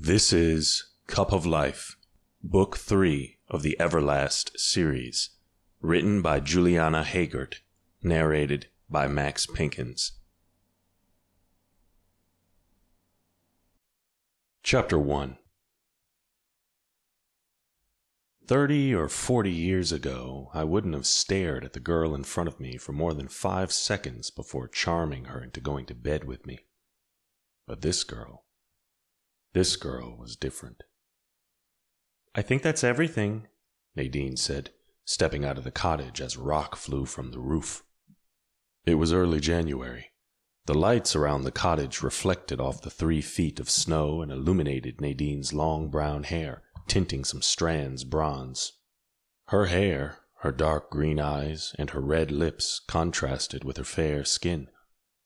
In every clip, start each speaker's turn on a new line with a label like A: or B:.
A: This is Cup of Life, Book 3 of the Everlast series, written by Juliana Haygert, narrated by Maxx Pinkins. Chapter 1. 30 or 40 years ago, I wouldn't have stared at the girl in front of me for more than 5 seconds before charming her into going to bed with me. But this girl was different. "I think that's everything," Nadine said, stepping out of the cottage as rock flew from the roof. It was early January. The lights around the cottage reflected off the 3 feet of snow and illuminated Nadine's long brown hair, tinting some strands bronze. Her hair, her dark green eyes, and her red lips contrasted with her fair skin.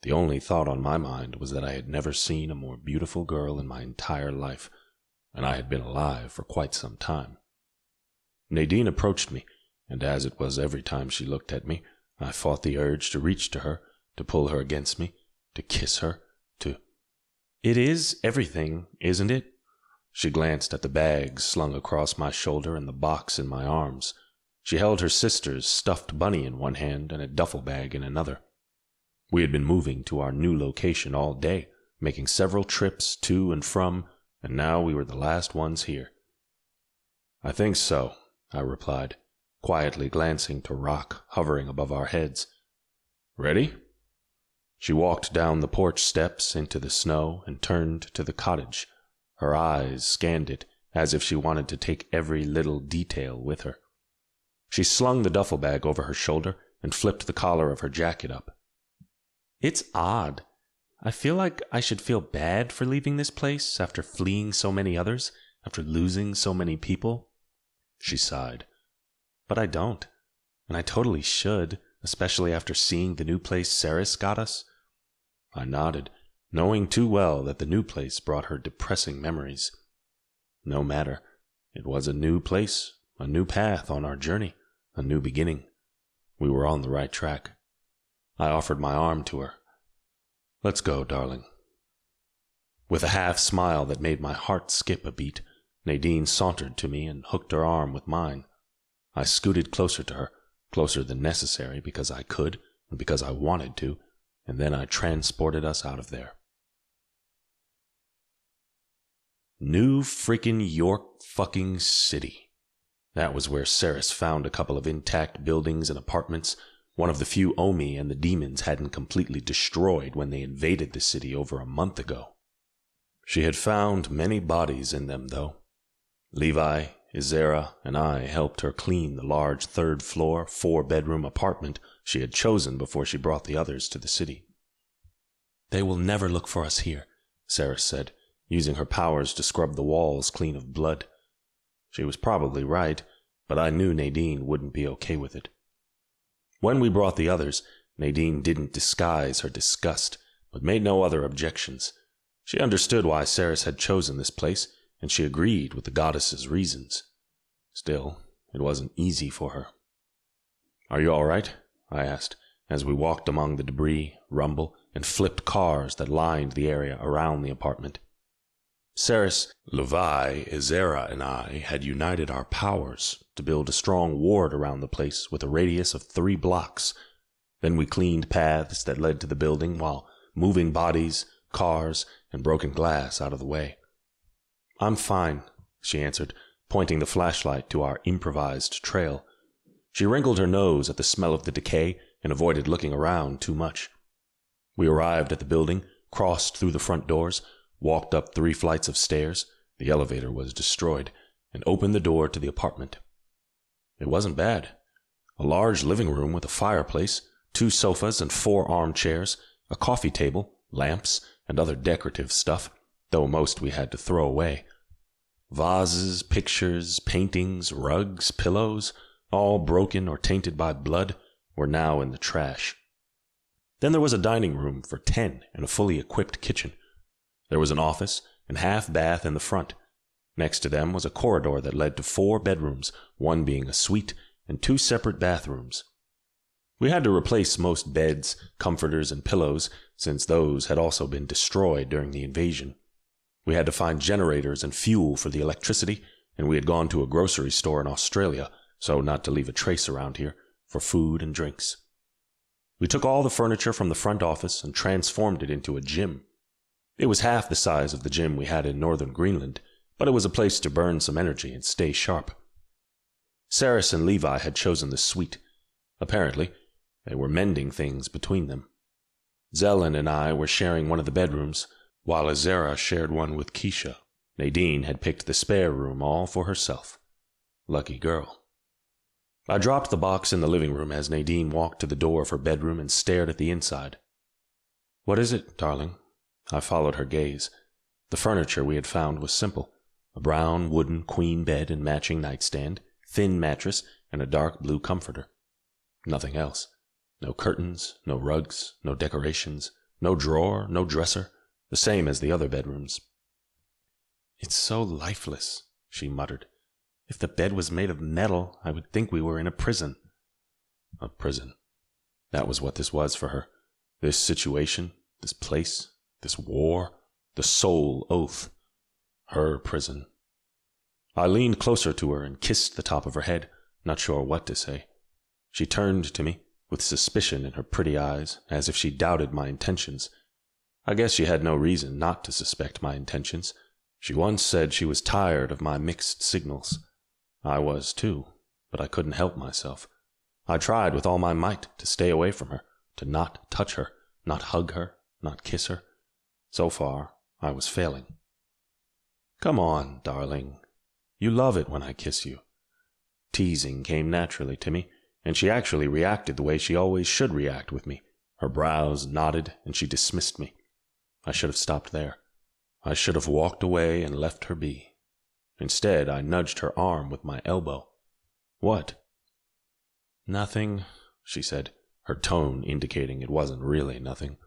A: The only thought on my mind was that I had never seen a more beautiful girl in my entire life, and I had been alive for quite some time. Nadine approached me, and as it was every time she looked at me, I fought the urge to reach to her, to pull her against me, to kiss her, to... "It is everything, isn't it?" She glanced at the bags slung across my shoulder and the box in my arms. She held her sister's stuffed bunny in one hand and a duffel bag in another. We had been moving to our new location all day, making several trips to and from, and now we were the last ones here. "I think so," I replied, quietly glancing to rock hovering above our heads. "Ready?" She walked down the porch steps into the snow and turned to the cottage. Her eyes scanned it as if she wanted to take every little detail with her. She slung the duffel bag over her shoulder and flipped the collar of her jacket up. "It's odd. I feel like I should feel bad for leaving this place after fleeing so many others, after losing so many people." She sighed. "But I don't, and I totally should, especially after seeing the new place Ceres got us." I nodded, knowing too well that the new place brought her depressing memories. No matter. It was a new place, a new path on our journey, a new beginning. We were on the right track. I offered my arm to her. "Let's go, darling." With a half smile that made my heart skip a beat, Nadine sauntered to me and hooked her arm with mine. I scooted closer to her, closer than necessary because I could and because I wanted to, and then I transported us out of there. New freaking York fucking City. That was where Ceres found a couple of intact buildings and apartments, one of the few Omi and the demons hadn't completely destroyed when they invaded the city over a month ago. She had found many bodies in them, though. Levi, Izera, and I helped her clean the large 3rd-floor, 4-bedroom apartment she had chosen before she brought the others to the city. "They will never look for us here," Ceres said, using her powers to scrub the walls clean of blood. She was probably right, but I knew Nadine wouldn't be okay with it. When we brought the others, Nadine didn't disguise her disgust, but made no other objections. She understood why Ceres had chosen this place, and she agreed with the goddess's reasons. Still, it wasn't easy for her. "Are you all right?" I asked, as we walked among the debris, rumble, and flipped cars that lined the area around the apartment. Ceres, Levi, Izera, and I had united our powers to build a strong ward around the place with a radius of 3 blocks. Then we cleaned paths that led to the building while moving bodies, cars, and broken glass out of the way. "I'm fine," she answered, pointing the flashlight to our improvised trail. She wrinkled her nose at the smell of the decay and avoided looking around too much. We arrived at the building, crossed through the front doors, walked up 3 flights of stairs, the elevator was destroyed, and opened the door to the apartment. It wasn't bad. A large living room with a fireplace, 2 sofas and 4 armchairs, a coffee table, lamps, and other decorative stuff, though most we had to throw away. Vases, pictures, paintings, rugs, pillows, all broken or tainted by blood, were now in the trash. Then there was a dining room for 10 and a fully equipped kitchen. There was an office and half bath in the front. Next to them was a corridor that led to 4 bedrooms, one being a suite, and 2 separate bathrooms. We had to replace most beds, comforters, and pillows, since those had also been destroyed during the invasion. We had to find generators and fuel for the electricity, and we had gone to a grocery store in Australia, so not to leave a trace around here, for food and drinks. We took all the furniture from the front office and transformed it into a gym. It was half the size of the gym we had in northern Greenland, but it was a place to burn some energy and stay sharp. Saris and Levi had chosen the suite. Apparently, they were mending things between them. Zelen and I were sharing one of the bedrooms, while Azera shared one with Keisha. Nadine had picked the spare room all for herself. Lucky girl. I dropped the box in the living room as Nadine walked to the door of her bedroom and stared at the inside. "What is it, darling?" I followed her gaze. The furniture we had found was simple. A brown wooden queen bed and matching nightstand, thin mattress, and a dark blue comforter. Nothing else. No curtains, no rugs, no decorations, no drawer, no dresser, the same as the other bedrooms. "It's so lifeless," she muttered. "If the bed was made of metal, I would think we were in a prison." A prison. That was what this was for her. This situation, this place, this war, the soul oath. Her prison. I leaned closer to her and kissed the top of her head, not sure what to say. She turned to me, with suspicion in her pretty eyes, as if she doubted my intentions. I guess she had no reason not to suspect my intentions. She once said she was tired of my mixed signals. I was too, but I couldn't help myself. I tried with all my might to stay away from her, to not touch her, not hug her, not kiss her. So far, I was failing. "Come on, darling. You love it when I kiss you." Teasing came naturally to me, and she actually reacted the way she always should react with me. Her brows nodded, and she dismissed me. I should have stopped there. I should have walked away and left her be. Instead, I nudged her arm with my elbow. "What?" "Nothing," she said, her tone indicating it wasn't really nothing.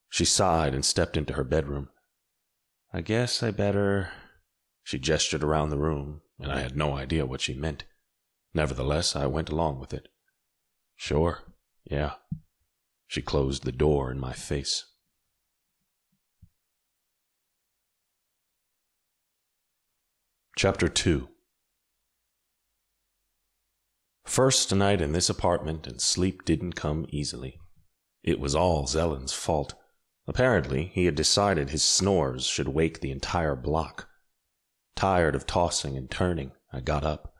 A: She sighed and stepped into her bedroom. "I guess I better—" She gestured around the room, and I had no idea what she meant. Nevertheless, I went along with it. "Sure, yeah." She closed the door in my face. Chapter 2. First night in this apartment, and sleep didn't come easily. It was all Zelen's fault. Apparently, he had decided his snores should wake the entire block. Tired of tossing and turning, I got up.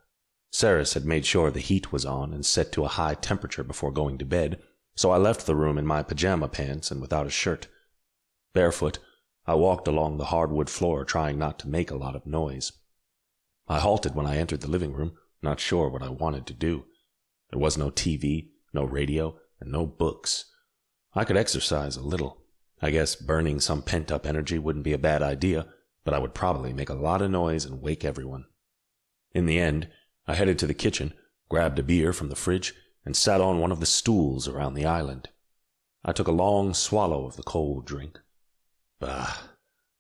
A: Saris had made sure the heat was on and set to a high temperature before going to bed, so I left the room in my pajama pants and without a shirt. Barefoot, I walked along the hardwood floor trying not to make a lot of noise. I halted when I entered the living room, not sure what I wanted to do. There was no TV, no radio, and no books. I could exercise a little. I guess burning some pent-up energy wouldn't be a bad idea, but I would probably make a lot of noise and wake everyone. In the end, I headed to the kitchen, grabbed a beer from the fridge, and sat on one of the stools around the island. I took a long swallow of the cold drink. Bah,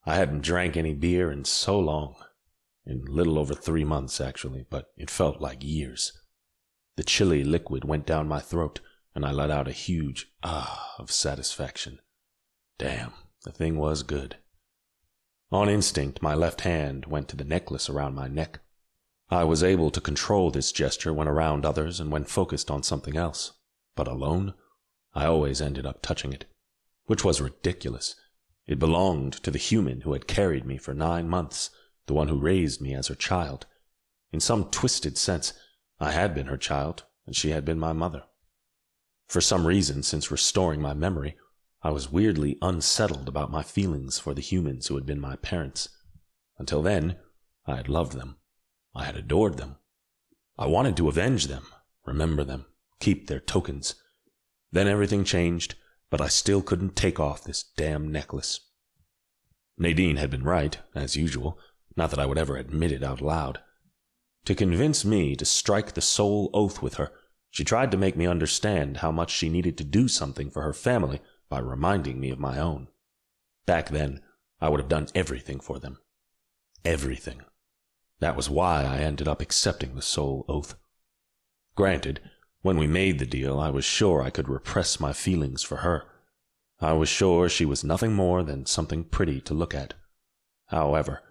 A: I hadn't drank any beer in so long. In little over 3 months, actually, but it felt like years. The chilly liquid went down my throat, and I let out a huge ah of satisfaction. Damn, the thing was good. On instinct, my left hand went to the necklace around my neck. I was able to control this gesture when around others and when focused on something else. But alone, I always ended up touching it, which was ridiculous. It belonged to the human who had carried me for 9 months, the one who raised me as her child. In some twisted sense, I had been her child, and she had been my mother. For some reason, since restoring my memory, I was weirdly unsettled about my feelings for the humans who had been my parents. Until then, I had loved them. I had adored them. I wanted to avenge them, remember them, keep their tokens. Then everything changed, but I still couldn't take off this damn necklace. Nadine had been right, as usual, not that I would ever admit it out loud. To convince me to strike the soul oath with her, she tried to make me understand how much she needed to do something for her family by reminding me of my own. Back then, I would have done everything for them. Everything. That was why I ended up accepting the soul oath. Granted, when we made the deal, I was sure I could repress my feelings for her. I was sure she was nothing more than something pretty to look at. However,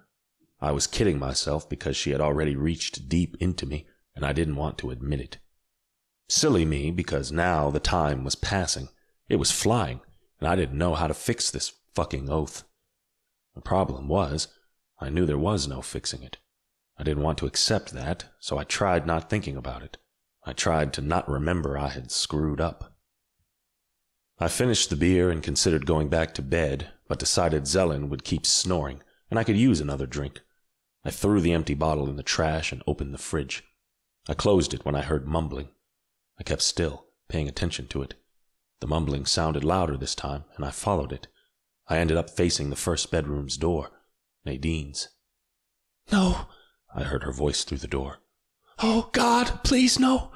A: I was kidding myself because she had already reached deep into me, and I didn't want to admit it. Silly me, because now the time was passing. It was flying, and I didn't know how to fix this fucking oath. The problem was, I knew there was no fixing it. I didn't want to accept that, so I tried not thinking about it. I tried to not remember I had screwed up. I finished the beer and considered going back to bed, but decided Zelen would keep snoring, and I could use another drink. I threw the empty bottle in the trash and opened the fridge. I closed it when I heard mumbling. I kept still, paying attention to it. The mumbling sounded louder this time, and I followed it. I ended up facing the first bedroom's door, Nadine's. "No," I heard her voice through the door. "Oh, God, please, no."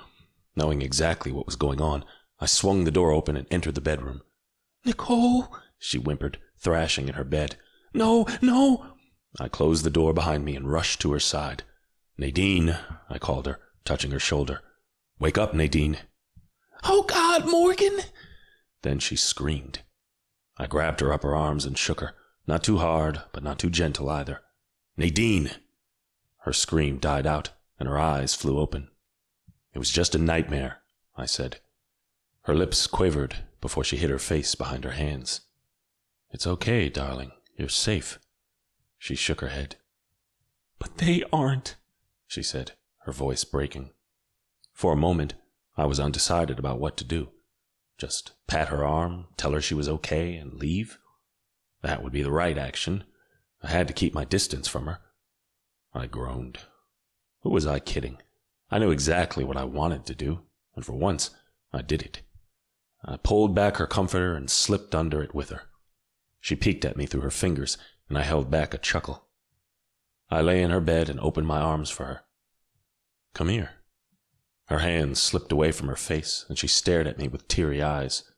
A: Knowing exactly what was going on, I swung the door open and entered the bedroom. "Nicole," she whimpered, thrashing in her bed. "No, no." I closed the door behind me and rushed to her side. "Nadine," I called her, touching her shoulder. "Wake up, Nadine." "Oh, God, Morgan." Then she screamed. I grabbed her up her arms and shook her, not too hard, but not too gentle either. "Nadine!" Her scream died out, and her eyes flew open. "It was just a nightmare," I said. Her lips quivered before she hid her face behind her hands. "It's okay, darling. You're safe." She shook her head. "But they aren't," she said, her voice breaking. For a moment, I was undecided about what to do. Just pat her arm, tell her she was okay, and leave? That would be the right action. I had to keep my distance from her. I groaned. Who was I kidding? I knew exactly what I wanted to do, and for once, I did it. I pulled back her comforter and slipped under it with her. She peeked at me through her fingers, and I held back a chuckle. I lay in her bed and opened my arms for her. "Come here." Her hands slipped away from her face, and she stared at me with teary eyes.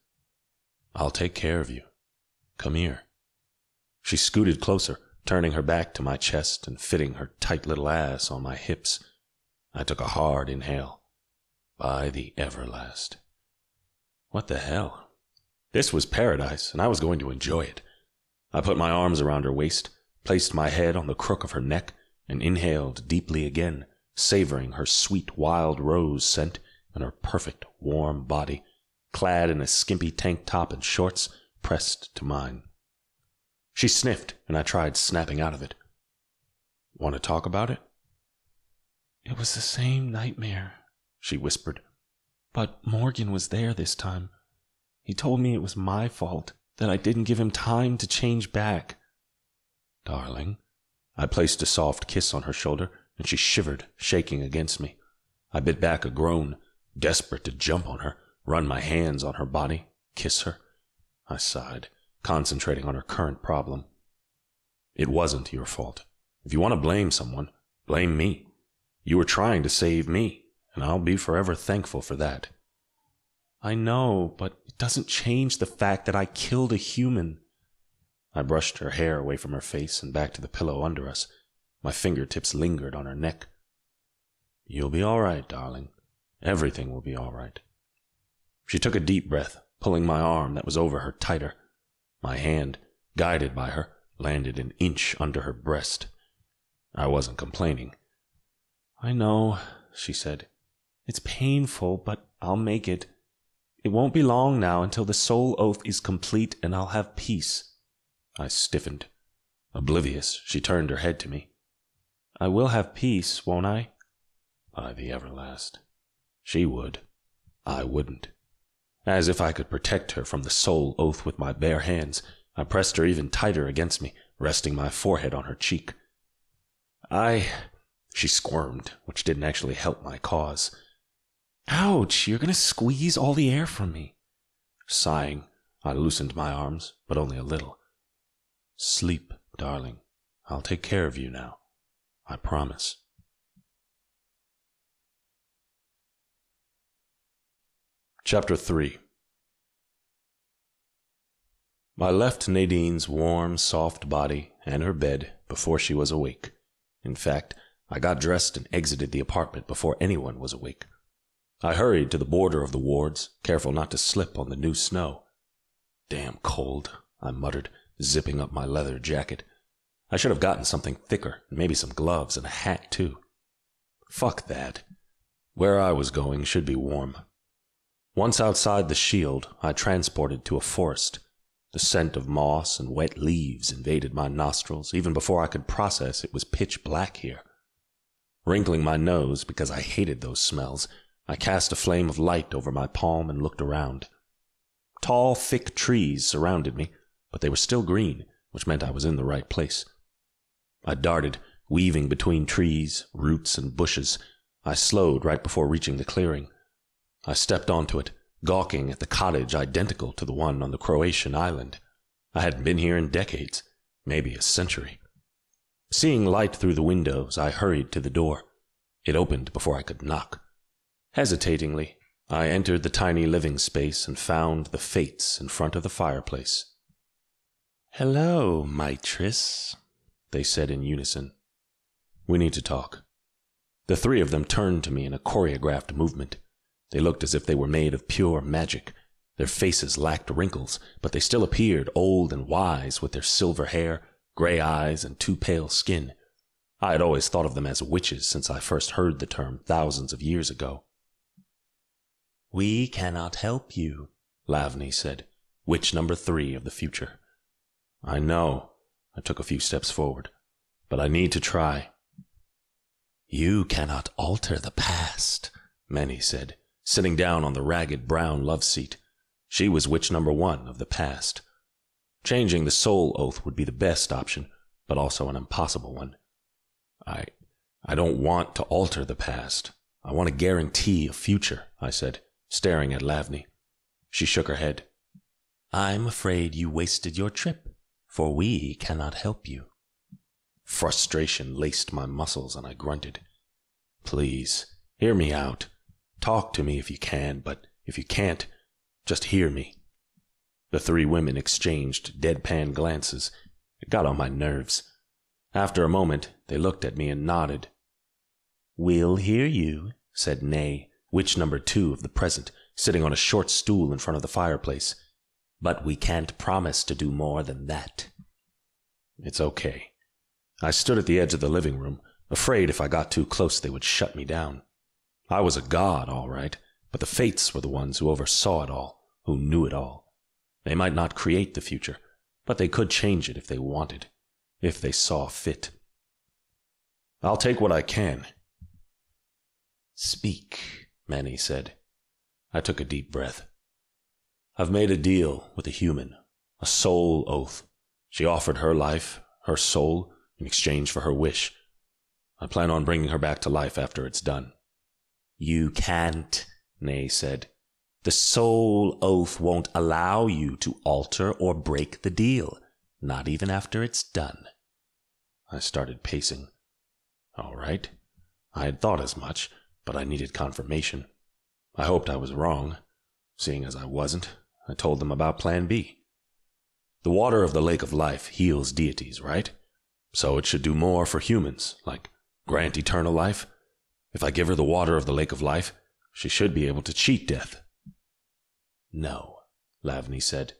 A: "I'll take care of you. Come here." She scooted closer, turning her back to my chest and fitting her tight little ass on my hips. I took a hard inhale. By the Everlast. What the hell? This was paradise, and I was going to enjoy it. I put my arms around her waist, placed my head on the crook of her neck, and inhaled deeply again, savoring her sweet wild rose scent and her perfect warm body, clad in a skimpy tank top and shorts, pressed to mine. She sniffed, and I tried snapping out of it. "Want to talk about it?" "It was the same nightmare," she whispered. "But Morgan was there this time. He told me it was my fault, that I didn't give him time to change back." "Darling." I placed a soft kiss on her shoulder, and she shivered, shaking against me. I bit back a groan, desperate to jump on her, run my hands on her body, kiss her. I sighed, concentrating on her current problem. "It wasn't your fault. If you want to blame someone, blame me. You were trying to save me, and I'll be forever thankful for that." "I know, but it doesn't change the fact that I killed a human." I brushed her hair away from her face and back to the pillow under us. My fingertips lingered on her neck. "You'll be all right, darling. Everything will be all right." She took a deep breath, pulling my arm that was over her tighter. My hand, guided by her, landed an inch under her breast. I wasn't complaining. "I know," she said. "It's painful, but I'll make it. It won't be long now until the soul oath is complete and I'll have peace." I stiffened. Oblivious, she turned her head to me. "I will have peace, won't I?" By the Everlast. She would. I wouldn't. As if I could protect her from the soul oath with my bare hands, I pressed her even tighter against me, resting my forehead on her cheek. She squirmed, which didn't actually help my cause. "Ouch, you're going to squeeze all the air from me." Sighing, I loosened my arms, but only a little. "Sleep, darling. I'll take care of you now. I promise." Chapter 3. I left Nadine's warm, soft body and her bed before she was awake. In fact, I got dressed and exited the apartment before anyone was awake. I hurried to the border of the wards, careful not to slip on the new snow. "Damn cold," I muttered, zipping up my leather jacket. I should have gotten something thicker, and maybe some gloves and a hat too. Fuck that. Where I was going should be warm. Once outside the shield, I transported to a forest. The scent of moss and wet leaves invaded my nostrils. Even before I could process, it was pitch black here. Wrinkling my nose because I hated those smells, I cast a flame of light over my palm and looked around. Tall, thick trees surrounded me, but they were still green, which meant I was in the right place. I darted, weaving between trees, roots, and bushes. I slowed right before reaching the clearing. I stepped onto it, gawking at the cottage identical to the one on the Croatian island. I hadn't been here in decades, maybe a century. Seeing light through the windows, I hurried to the door. It opened before I could knock. Hesitatingly, I entered the tiny living space and found the Fates in front of the fireplace. "Hello, Mistress," they said in unison. "We need to talk." The three of them turned to me in a choreographed movement. They looked as if they were made of pure magic. Their faces lacked wrinkles, but they still appeared old and wise with their silver hair, gray eyes, and too pale skin. I had always thought of them as witches since I first heard the term thousands of years ago. "We cannot help you," Lavny said, witch number 3 of the future. "I know." I took a few steps forward. "But I need to try." "You cannot alter the past," Manny said, sitting down on the ragged brown love seat. She was witch number 1 of the past. Changing the soul oath would be the best option, but also an impossible one. I don't want to alter the past. I want to guarantee a future," I said, staring at Lavny. She shook her head. "I'm afraid you wasted your trip, for we cannot help you." Frustration laced my muscles and I grunted. "Please, hear me out. Talk to me if you can, but if you can't, just hear me." The three women exchanged deadpan glances. It got on my nerves. After a moment, they looked at me and nodded. "We'll hear you," said Nay, witch number 2 of the present, sitting on a short stool in front of the fireplace. "But we can't promise to do more than that." "It's okay." I stood at the edge of the living room, afraid if I got too close they would shut me down. I was a god, all right, but the Fates were the ones who oversaw it all, who knew it all. They might not create the future, but they could change it if they wanted, if they saw fit. "I'll take what I can." "Speak," Manny said. I took a deep breath. "I've made a deal with a human, a soul oath. She offered her life, her soul, in exchange for her wish. I plan on bringing her back to life after it's done." "You can't," Nay said. "The soul oath won't allow you to alter or break the deal, not even after it's done." I started pacing. All right. I had thought as much, but I needed confirmation. I hoped I was wrong. Seeing as I wasn't, I told them about Plan B. The water of the Lake of Life heals deities, right? So it should do more for humans, like grant eternal life. If I give her the water of the Lake of Life, she should be able to cheat death. "No," Lavny said.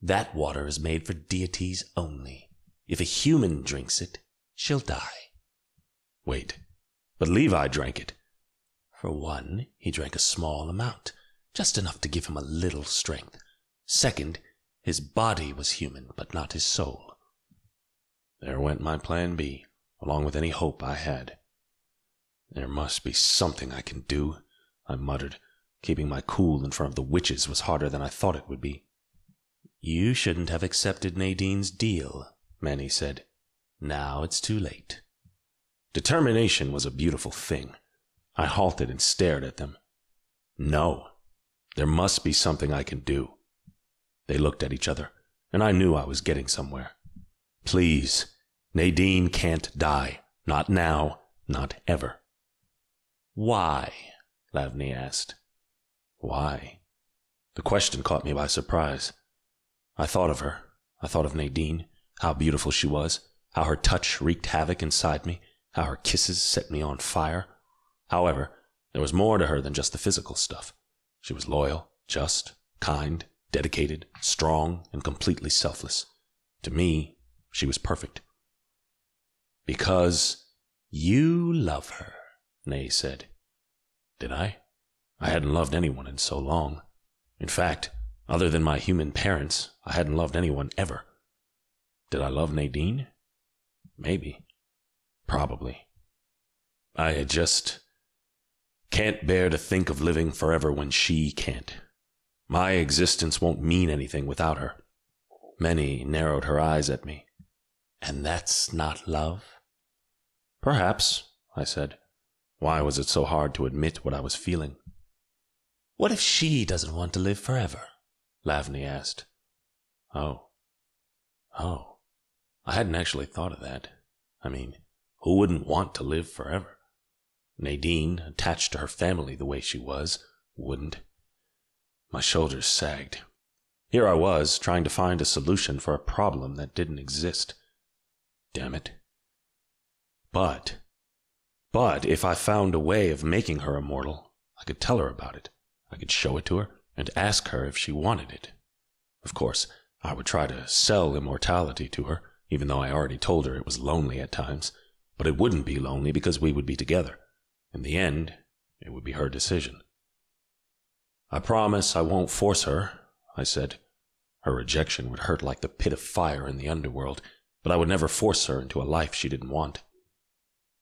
A: "That water is made for deities only. If a human drinks it, she'll die." "Wait, but Levi drank it." "For one, he drank a small amount, just enough to give him a little strength. Second, his body was human, but not his soul." There went my Plan B, along with any hope I had. "There must be something I can do," I muttered. Keeping my cool in front of the witches was harder than I thought it would be. "You shouldn't have accepted Nadine's deal," Manny said. "Now it's too late." Determination was a beautiful thing. I halted and stared at them. No, there must be something I can do. They looked at each other, and I knew I was getting somewhere. "Please, Nadine can't die. Not now, not ever." "Why?" Lavny asked. Why? The question caught me by surprise. I thought of her. I thought of Nadine, how beautiful she was, how her touch wreaked havoc inside me, how her kisses set me on fire. However, there was more to her than just the physical stuff. She was loyal, just, kind, dedicated, strong, and completely selfless. To me, she was perfect. Because you love her, Nay said. Did I? I hadn't loved anyone in so long. In fact, other than my human parents, I hadn't loved anyone ever. Did I love Nadine? Maybe. Probably. I just can't bear to think of living forever when she can't. My existence won't mean anything without her. Manny narrowed her eyes at me. And that's not love? Perhaps, I said. Why was it so hard to admit what I was feeling? What if she doesn't want to live forever? Lavny asked. Oh. I hadn't actually thought of that. I mean, who wouldn't want to live forever? Nadine, attached to her family the way she was, wouldn't. My shoulders sagged. Here I was, trying to find a solution for a problem that didn't exist. Damn it. But if I found a way of making her immortal, I could tell her about it. I could show it to her and ask her if she wanted it. Of course, I would try to sell immortality to her, even though I already told her it was lonely at times. But it wouldn't be lonely because we would be together. In the end, it would be her decision. I promise I won't force her, I said. Her rejection would hurt like the pit of fire in the underworld, but I would never force her into a life she didn't want.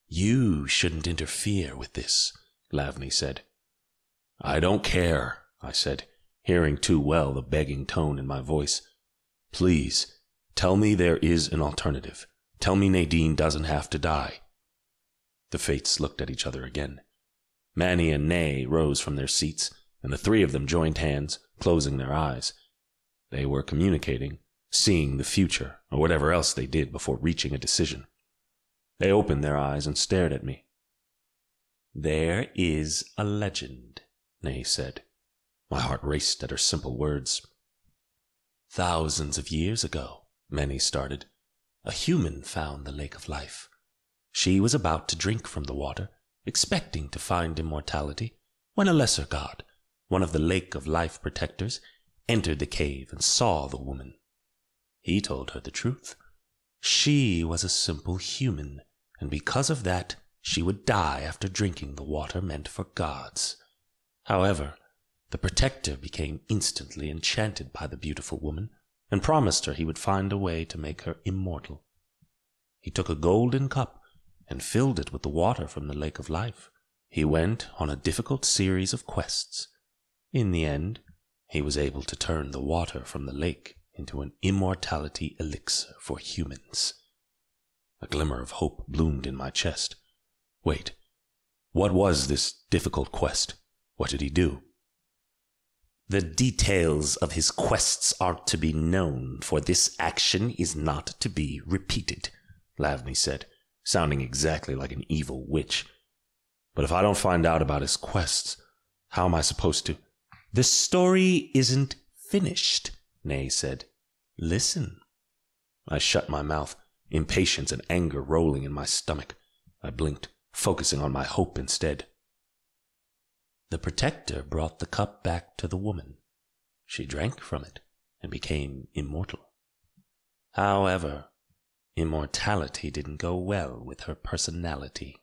A: You shouldn't interfere with this, Lavny said. I don't care, I said, hearing too well the begging tone in my voice. Please, tell me there is an alternative. Tell me Nadine doesn't have to die. The Fates looked at each other again. Manny and Nay rose from their seats, and the three of them joined hands, closing their eyes. They were communicating, seeing the future, or whatever else they did before reaching a decision. They opened their eyes and stared at me. There is a legend, Nay said. My heart raced at her simple words. Thousands of years ago, Manny started, a human found the lake of life. She was about to drink from the water, expecting to find immortality, when a lesser god, one of the lake of life protectors, entered the cave and saw the woman. He told her the truth. She was a simple human, and because of that, she would die after drinking the water meant for gods. However, the protector became instantly enchanted by the beautiful woman and promised her he would find a way to make her immortal. He took a golden cup and filled it with the water from the lake of life. He went on a difficult series of quests. In the end, he was able to turn the water from the lake into an immortality elixir for humans. A glimmer of hope bloomed in my chest. Wait, what was this difficult quest? What did he do? The details of his quests aren't to be known, for this action is not to be repeated, Lavny said, sounding exactly like an evil witch. But if I don't find out about his quests, how am I supposed to? The story isn't finished, Nay said. Listen. I shut my mouth, impatience and anger rolling in my stomach. I blinked, focusing on my hope instead. The protector brought the cup back to the woman. She drank from it and became immortal. However, immortality didn't go well with her personality.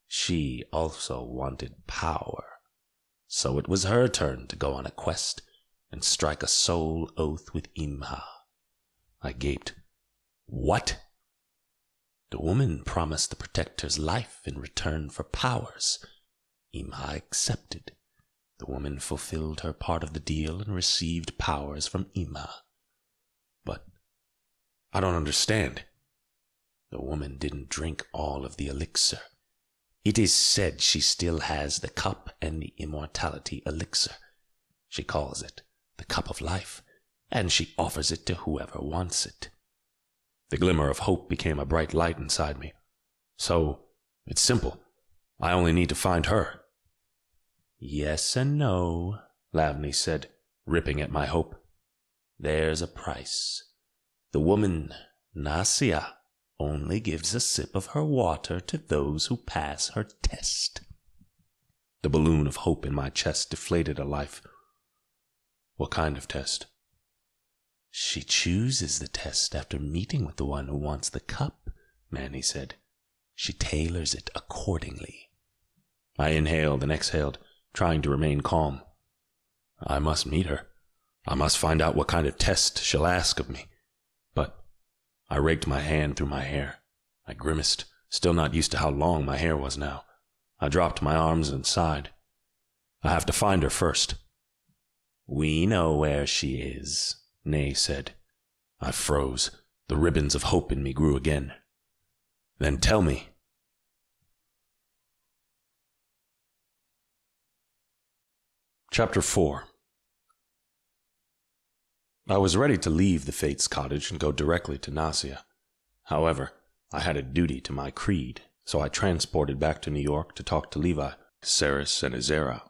A: She also wanted power. So it was her turn to go on a quest and strike a soul oath with Imha. I gaped. What? The woman promised the protector's life in return for powers. Imha accepted. The woman fulfilled her part of the deal and received powers from Imha. But I don't understand. The woman didn't drink all of the elixir. It is said she still has the cup and the immortality elixir. She calls it the cup of life, and she offers it to whoever wants it. The glimmer of hope became a bright light inside me. So, it's simple. I only need to find her. Yes and no, Lavny said, ripping at my hope. There's a price. The woman, Nasia, only gives a sip of her water to those who pass her test. The balloon of hope in my chest deflated a life. What kind of test? She chooses the test after meeting with the one who wants the cup, Manny said, she tailors it accordingly. I inhaled and exhaled, trying to remain calm. I must meet her. I must find out what kind of test she'll ask of me. But I raked my hand through my hair. I grimaced, still not used to how long my hair was now. I dropped my arms and sighed. I have to find her first. We know where she is, Nay said. I froze. The ribbons of hope in me grew again. Then tell me. Chapter 4. I was ready to leave the Fates' cottage and go directly to Nausea. However, I had a duty to my creed, so I transported back to New York to talk to Levi, Ceres, and Azera.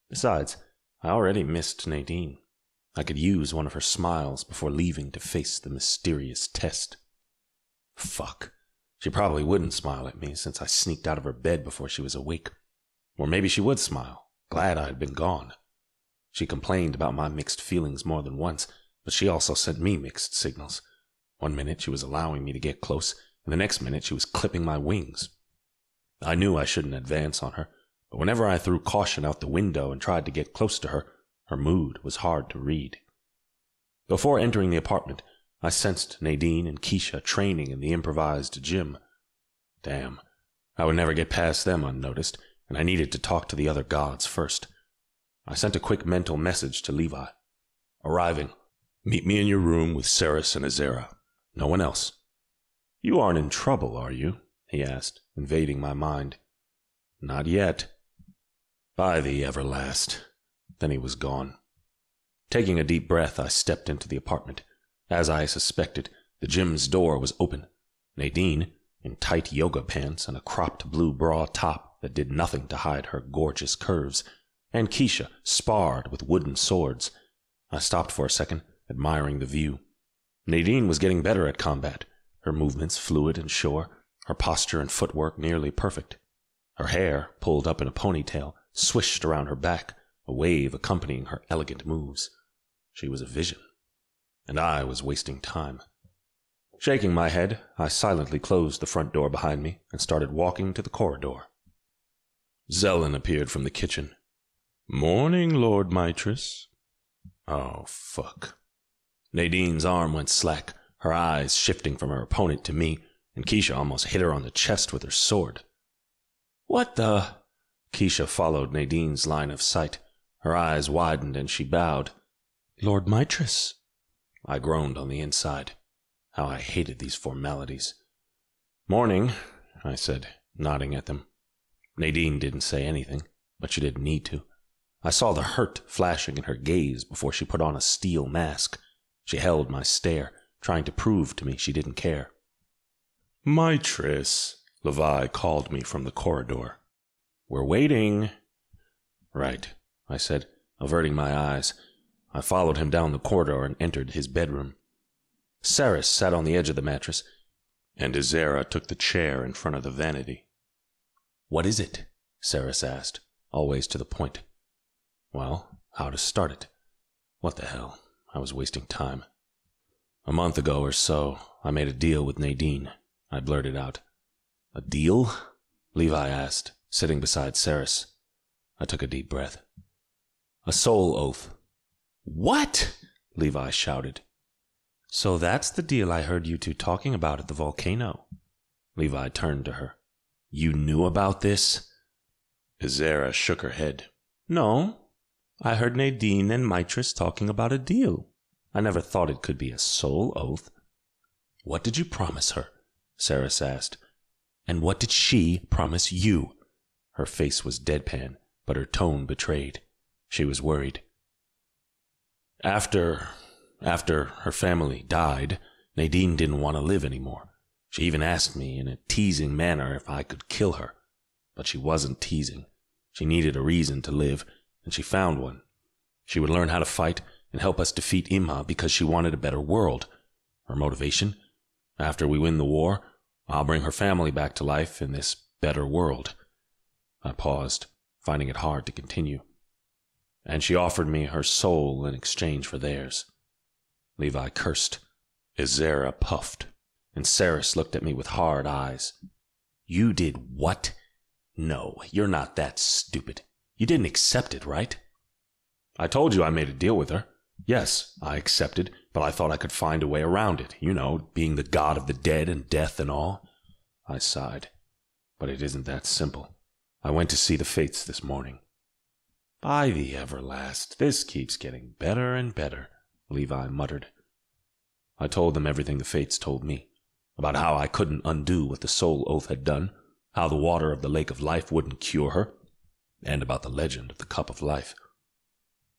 A: Besides, I already missed Nadine. I could use one of her smiles before leaving to face the mysterious test. Fuck. She probably wouldn't smile at me since I sneaked out of her bed before she was awake. Or maybe she would smile, glad I had been gone. She complained about my mixed feelings more than once, but she also sent me mixed signals. One minute she was allowing me to get close, and the next minute she was clipping my wings. I knew I shouldn't advance on her, but whenever I threw caution out the window and tried to get close to her, her mood was hard to read. Before entering the apartment, I sensed Nadine and Keisha training in the improvised gym. Damn, I would never get past them unnoticed, and I needed to talk to the other gods first. I sent a quick mental message to Levi. Arriving. Meet me in your room with Ceres and Azera. No one else. You aren't in trouble, are you? He asked, invading my mind. Not yet. By the Everlast. Then he was gone. Taking a deep breath, I stepped into the apartment. As I suspected, the gym's door was open. Nadine, in tight yoga pants and a cropped blue bra top that did nothing to hide her gorgeous curves, and Keisha sparred with wooden swords. I stopped for a second, admiring the view. Nadine was getting better at combat, her movements fluid and sure, her posture and footwork nearly perfect. Her hair, pulled up in a ponytail, swished around her back, a wave accompanying her elegant moves. She was a vision, and I was wasting time. Shaking my head, I silently closed the front door behind me and started walking to the corridor. Zelen appeared from the kitchen. Morning, Lord Mitris. Oh, fuck. Nadine's arm went slack, her eyes shifting from her opponent to me, and Keisha almost hit her on the chest with her sword. What the? Keisha followed Nadine's line of sight. Her eyes widened and she bowed. Lord Mitris. I groaned on the inside. How I hated these formalities. Morning, I said, nodding at them. Nadine didn't say anything, but she didn't need to. I saw the hurt flashing in her gaze before she put on a steel mask. She held my stare, trying to prove to me she didn't care. Mitris, Levi called me from the corridor. We're waiting. Right, I said, averting my eyes. I followed him down the corridor and entered his bedroom. Ceres sat on the edge of the mattress, and Azera took the chair in front of the vanity. What is it? Ceres asked, always to the point. Well, how to start it? What the hell? I was wasting time. A month ago or so, I made a deal with Nadine, I blurted out. A deal? Levi asked, sitting beside Ceres. I took a deep breath. A soul oath. What? Levi shouted. So that's the deal I heard you two talking about at the volcano. Levi turned to her. You knew about this? Azera shook her head. No. I heard Nadine and Mitris talking about a deal. I never thought it could be a soul oath. What did you promise her? Ceres asked. And what did she promise you? Her face was deadpan, but her tone betrayed. She was worried. After her family died, Nadine didn't want to live anymore. She even asked me in a teasing manner if I could kill her. But she wasn't teasing. She needed a reason to live, and she found one. She would learn how to fight and help us defeat Imha because she wanted a better world. Her motivation? After we win the war, I'll bring her family back to life in this better world. I paused, finding it hard to continue. And she offered me her soul in exchange for theirs. Levi cursed. Azera puffed, and Ceres looked at me with hard eyes. You did what? No, you're not that stupid. You didn't accept it, right? I told you I made a deal with her. Yes, I accepted, but I thought I could find a way around it. You know, being the god of the dead and death and all. I sighed. But it isn't that simple. I went to see the fates this morning. By the Everlast, this keeps getting better and better, Levi muttered. I told them everything the fates told me, about how I couldn't undo what the soul oath had done, how the water of the lake of life wouldn't cure her, and about the legend of the cup of life.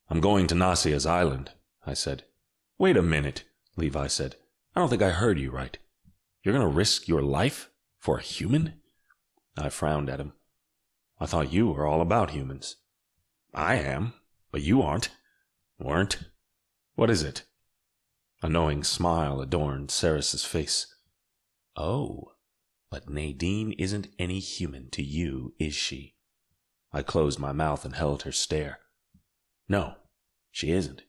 A: I'm going to Nasia's island, I said. Wait a minute, Levi said. I don't think I heard you right. You're going to risk your life for a human? I frowned at him. I thought you were all about humans. I am, but you aren't. Weren't. What is it? A knowing smile adorned Ceres's face. Oh, but Nadine isn't any human to you, is she? I closed my mouth and held her stare. No, she isn't.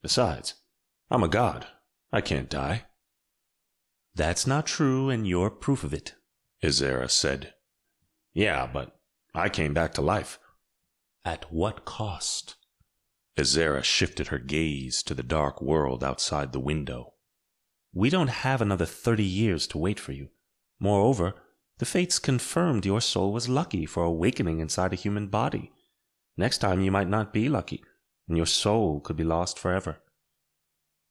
A: Besides, I'm a god. I can't die. That's not true, and you're proof of it, Azera said. Yeah, but I came back to life. At what cost? Azera shifted her gaze to the dark world outside the window. We don't have another 30 years to wait for you. Moreover, the fates confirmed your soul was lucky for awakening inside a human body. Next time you might not be lucky, and your soul could be lost forever.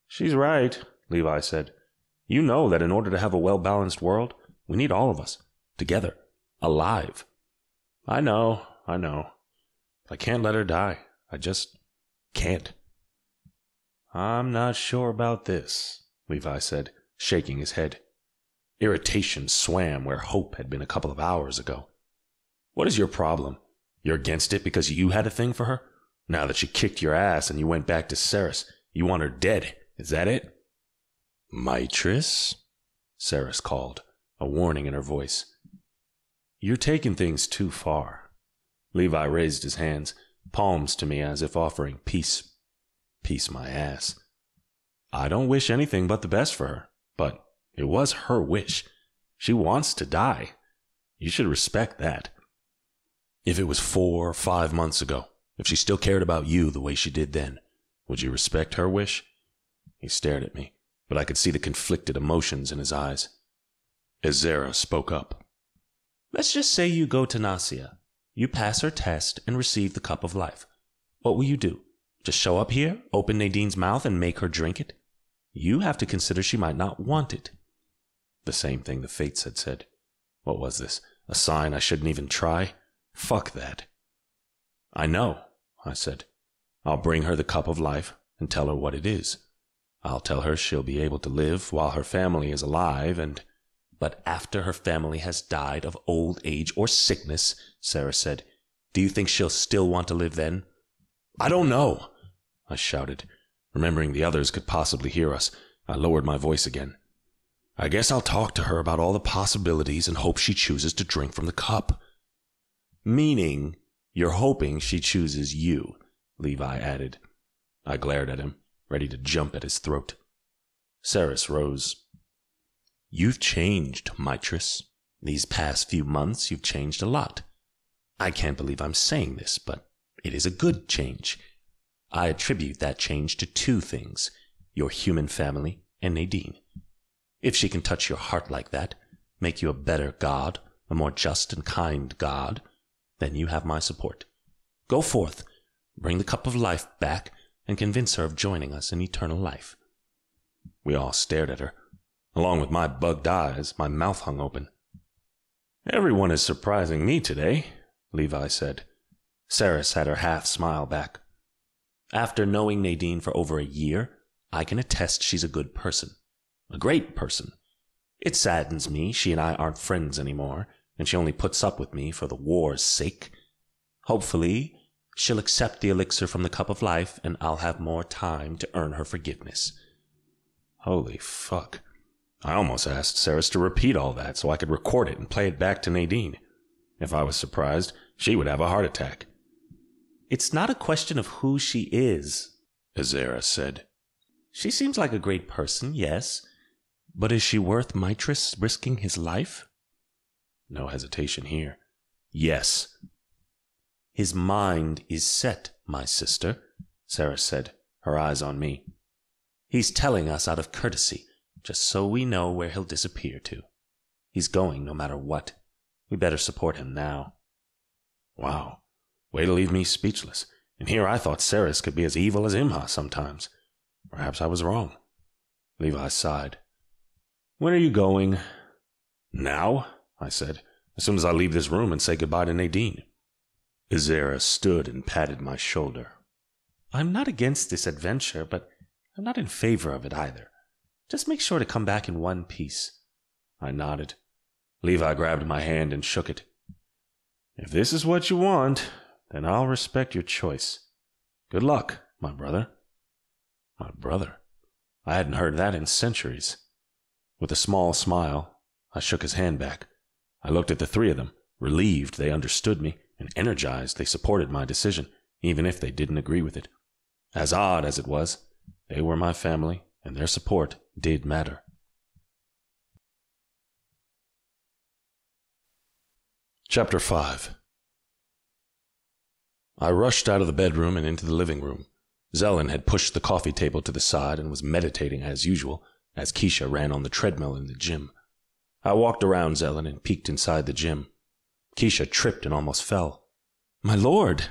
A: She's right, Levi said. You know that in order to have a well-balanced world, we need all of us, together, alive. I know. I can't let her die. I just can't. I'm not sure about this, Levi said, shaking his head. Irritation swam where hope had been a couple of hours ago. What is your problem? You're against it because you had a thing for her? Now that she kicked your ass and you went back to Ceres, you want her dead. Is that it? Mitris? Ceres called, a warning in her voice. You're taking things too far. Levi raised his hands, palms to me as if offering peace. Peace my ass. I don't wish anything but the best for her, but it was her wish. She wants to die. You should respect that. If it was 4 or 5 months ago, if she still cared about you the way she did then, would you respect her wish? He stared at me, but I could see the conflicted emotions in his eyes. Azera spoke up. Let's just say you go to Nasia. You pass her test and receive the cup of life. What will you do? Just show up here, open Nadine's mouth, and make her drink it? You have to consider she might not want it. The same thing the fates had said. What was this? A sign I shouldn't even try? Fuck that. I know, I said. I'll bring her the cup of life and tell her what it is. I'll tell her she'll be able to live while her family is alive and... But after her family has died of old age or sickness, Sarah said, do you think she'll still want to live then? I don't know, I shouted. Remembering the others could possibly hear us, I lowered my voice again. I guess I'll talk to her about all the possibilities and hope she chooses to drink from the cup. Meaning, you're hoping she chooses you, Levi added. I glared at him, ready to jump at his throat. Ceres rose. You've changed, Mitris. These past few months you've changed a lot. I can't believe I'm saying this, but it is a good change. I attribute that change to 2 things, your human family and Nadine. If she can touch your heart like that, make you a better god, a more just and kind god, then you have my support. Go forth, bring the cup of life back, and convince her of joining us in eternal life. We all stared at her. Along with my bugged eyes, my mouth hung open. Everyone is surprising me today, Levi said. Ceres had her half smile back. After knowing Nadine for over a year, I can attest she's a good person. A great person. It saddens me she and I aren't friends anymore, and she only puts up with me for the war's sake. Hopefully, she'll accept the elixir from the cup of life, and I'll have more time to earn her forgiveness. Holy fuck. I almost asked Ceres to repeat all that so I could record it and play it back to Nadine. If I was surprised, she would have a heart attack. It's not a question of who she is, Azera said. She seems like a great person, yes. But is she worth Mitris risking his life? No hesitation here. Yes. His mind is set, my sister, Sarah said, her eyes on me. He's telling us out of courtesy, just so we know where he'll disappear to. He's going no matter what. We better support him now. Wow. Way to leave me speechless. And here I thought Ceres could be as evil as Imha sometimes. Perhaps I was wrong. Levi sighed. When are you going? Now, I said, as soon as I leave this room and say goodbye to Nadine. Azera stood and patted my shoulder. I'm not against this adventure, but I'm not in favor of it either. Just make sure to come back in one piece. I nodded. Levi grabbed my hand and shook it. If this is what you want, then I'll respect your choice. Good luck, my brother. My brother? I hadn't heard that in centuries. With a small smile, I shook his hand back. I looked at the three of them, relieved they understood me, and energized they supported my decision, even if they didn't agree with it. As odd as it was, they were my family, and their support did matter. Chapter 5. I rushed out of the bedroom and into the living room. Zelen had pushed the coffee table to the side and was meditating as usual, as Keisha ran on the treadmill in the gym. I walked around Zelen and peeked inside the gym. Keisha tripped and almost fell. My lord!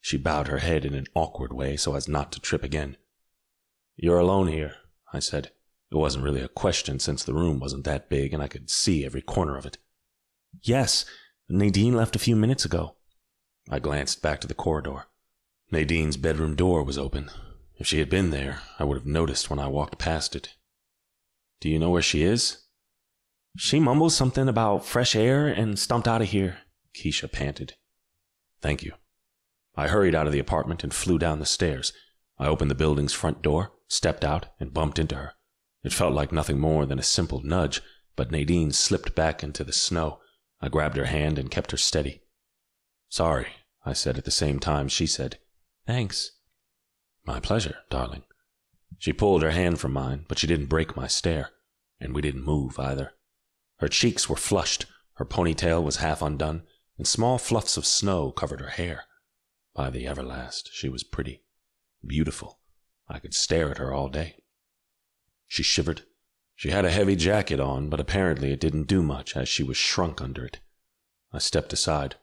A: She bowed her head in an awkward way so as not to trip again. You're alone here, I said. It wasn't really a question since the room wasn't that big and I could see every corner of it. Yes, Nadine left a few minutes ago. I glanced back to the corridor. Nadine's bedroom door was open. If she had been there, I would have noticed when I walked past it. Do you know where she is? She mumbled something about fresh air and stomped out of here, Keisha panted. Thank you. I hurried out of the apartment and flew down the stairs. I opened the building's front door, stepped out, and bumped into her. It felt like nothing more than a simple nudge, but Nadine slipped back into the snow. I grabbed her hand and kept her steady. Sorry, I said at the same time she said, Thanks. My pleasure, darling. She pulled her hand from mine, but she didn't break my stare, and we didn't move either. Her cheeks were flushed, her ponytail was half undone, and small fluffs of snow covered her hair. By the Everlast, she was pretty, beautiful. I could stare at her all day. She shivered. She had a heavy jacket on, but apparently it didn't do much as she was shrunk under it. I stepped aside.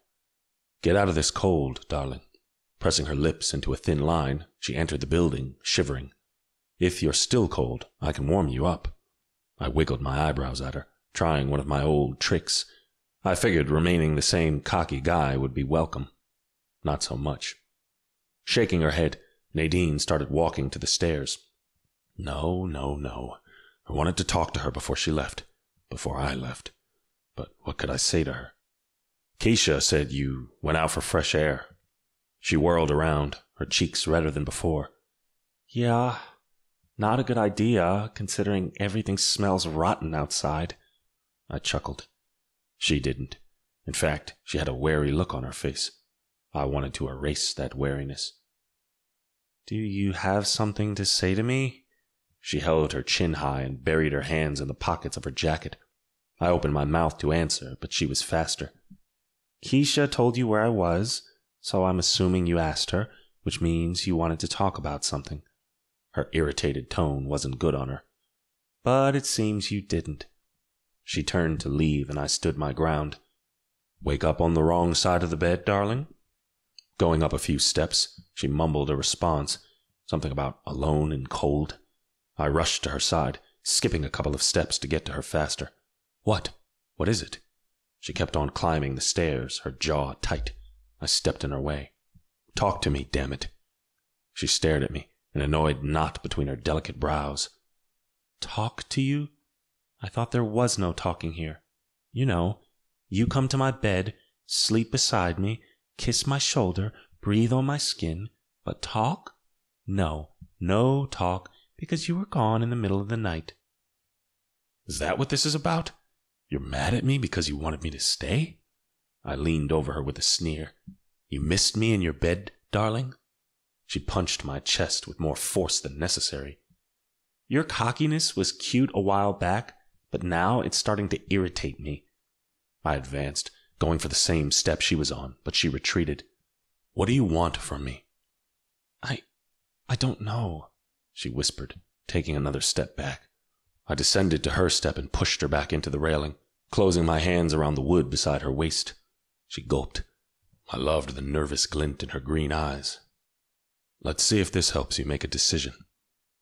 A: Get out of this cold, darling. Pressing her lips into a thin line, she entered the building, shivering. If you're still cold, I can warm you up. I wiggled my eyebrows at her, trying one of my old tricks. I figured remaining the same cocky guy would be welcome. Not so much. Shaking her head, Nadine started walking to the stairs. No. I wanted to talk to her before she left, before I left. But what could I say to her? Keisha said you went out for fresh air. She whirled around, her cheeks redder than before. Yeah, not a good idea, considering everything smells rotten outside. I chuckled. She didn't. In fact, she had a wary look on her face. I wanted to erase that wariness. Do you have something to say to me? She held her chin high and buried her hands in the pockets of her jacket. I opened my mouth to answer, but she was faster. Keisha told you where I was, so I'm assuming you asked her, which means you wanted to talk about something. Her irritated tone wasn't good on her. But it seems you didn't. She turned to leave, and I stood my ground. Wake up on the wrong side of the bed, darling? Going up a few steps, she mumbled a response, something about alone and cold. I rushed to her side, skipping a couple of steps to get to her faster. What? What is it? She kept on climbing the stairs, her jaw tight. I stepped in her way. Talk to me, damn it. She stared at me, an annoyed knot between her delicate brows. Talk to you? I thought there was no talking here. You know, you come to my bed, sleep beside me, kiss my shoulder, breathe on my skin, but talk? No talk, because you were gone in the middle of the night. Is that what this is about? You're mad at me because you wanted me to stay? I leaned over her with a sneer. You missed me in your bed, darling? She punched my chest with more force than necessary. Your cockiness was cute a while back, but now it's starting to irritate me. I advanced, going for the same step she was on, but she retreated. "What do you want from me?" I don't know," she whispered, taking another step back. I descended to her step and pushed her back into the railing, closing my hands around the wood beside her waist. She gulped. I loved the nervous glint in her green eyes. "Let's see if this helps you make a decision."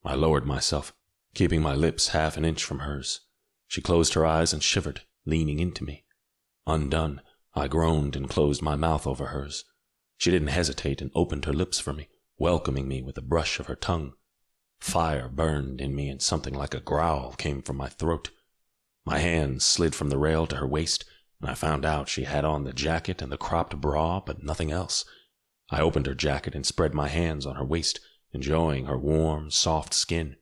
A: I lowered myself, keeping my lips half an inch from hers. She closed her eyes and shivered, leaning into me. Undone, I groaned and closed my mouth over hers. She didn't hesitate and opened her lips for me, welcoming me with a brush of her tongue. Fire burned in me and something like a growl came from my throat. My hands slid from the rail to her waist, and I found out she had on the jacket and the cropped bra, but nothing else. I opened her jacket and spread my hands on her waist, enjoying her warm, soft skin.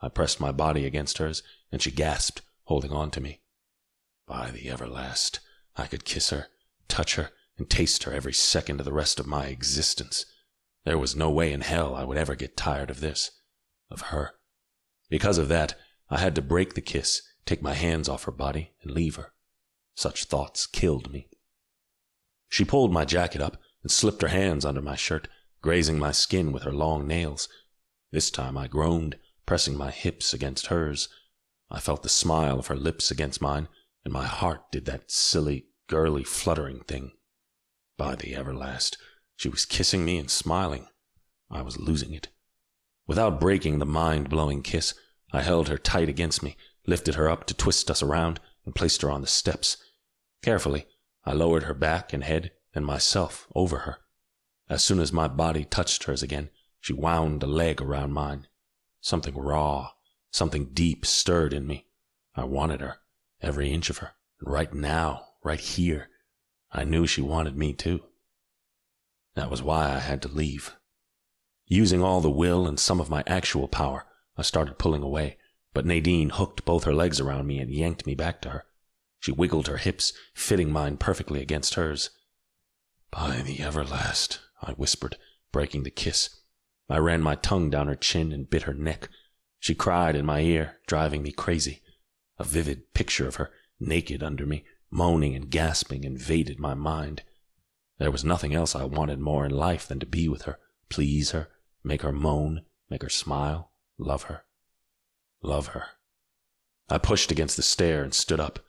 A: I pressed my body against hers, and she gasped, holding on to me. By the Everlast, I could kiss her, touch her, and taste her every second of the rest of my existence. There was no way in hell I would ever get tired of this, of her. Because of that, I had to break the kiss, take my hands off her body, and leave her. Such thoughts killed me. She pulled my jacket up and slipped her hands under my shirt, grazing my skin with her long nails. This time I groaned, pressing my hips against hers. I felt the smile of her lips against mine, and my heart did that silly, girly fluttering thing. By the Everlast, she was kissing me and smiling. I was losing it. Without breaking the mind-blowing kiss, I held her tight against me, lifted her up to twist us around, and placed her on the steps. Carefully, I lowered her back and head and myself over her. As soon as my body touched hers again, she wound a leg around mine. Something raw, something deep stirred in me. I wanted her, every inch of her, and right now, right here, I knew she wanted me too. That was why I had to leave. Using all the will and some of my actual power, I started pulling away, but Nadine hooked both her legs around me and yanked me back to her. She wiggled her hips, fitting mine perfectly against hers. By the Everlast, I whispered, breaking the kiss. I ran my tongue down her chin and bit her neck. She cried in my ear, driving me crazy. A vivid picture of her, naked under me, moaning and gasping, invaded my mind. There was nothing else I wanted more in life than to be with her, please her, make her moan, make her smile, love her. Love her. I pushed against the stair and stood up.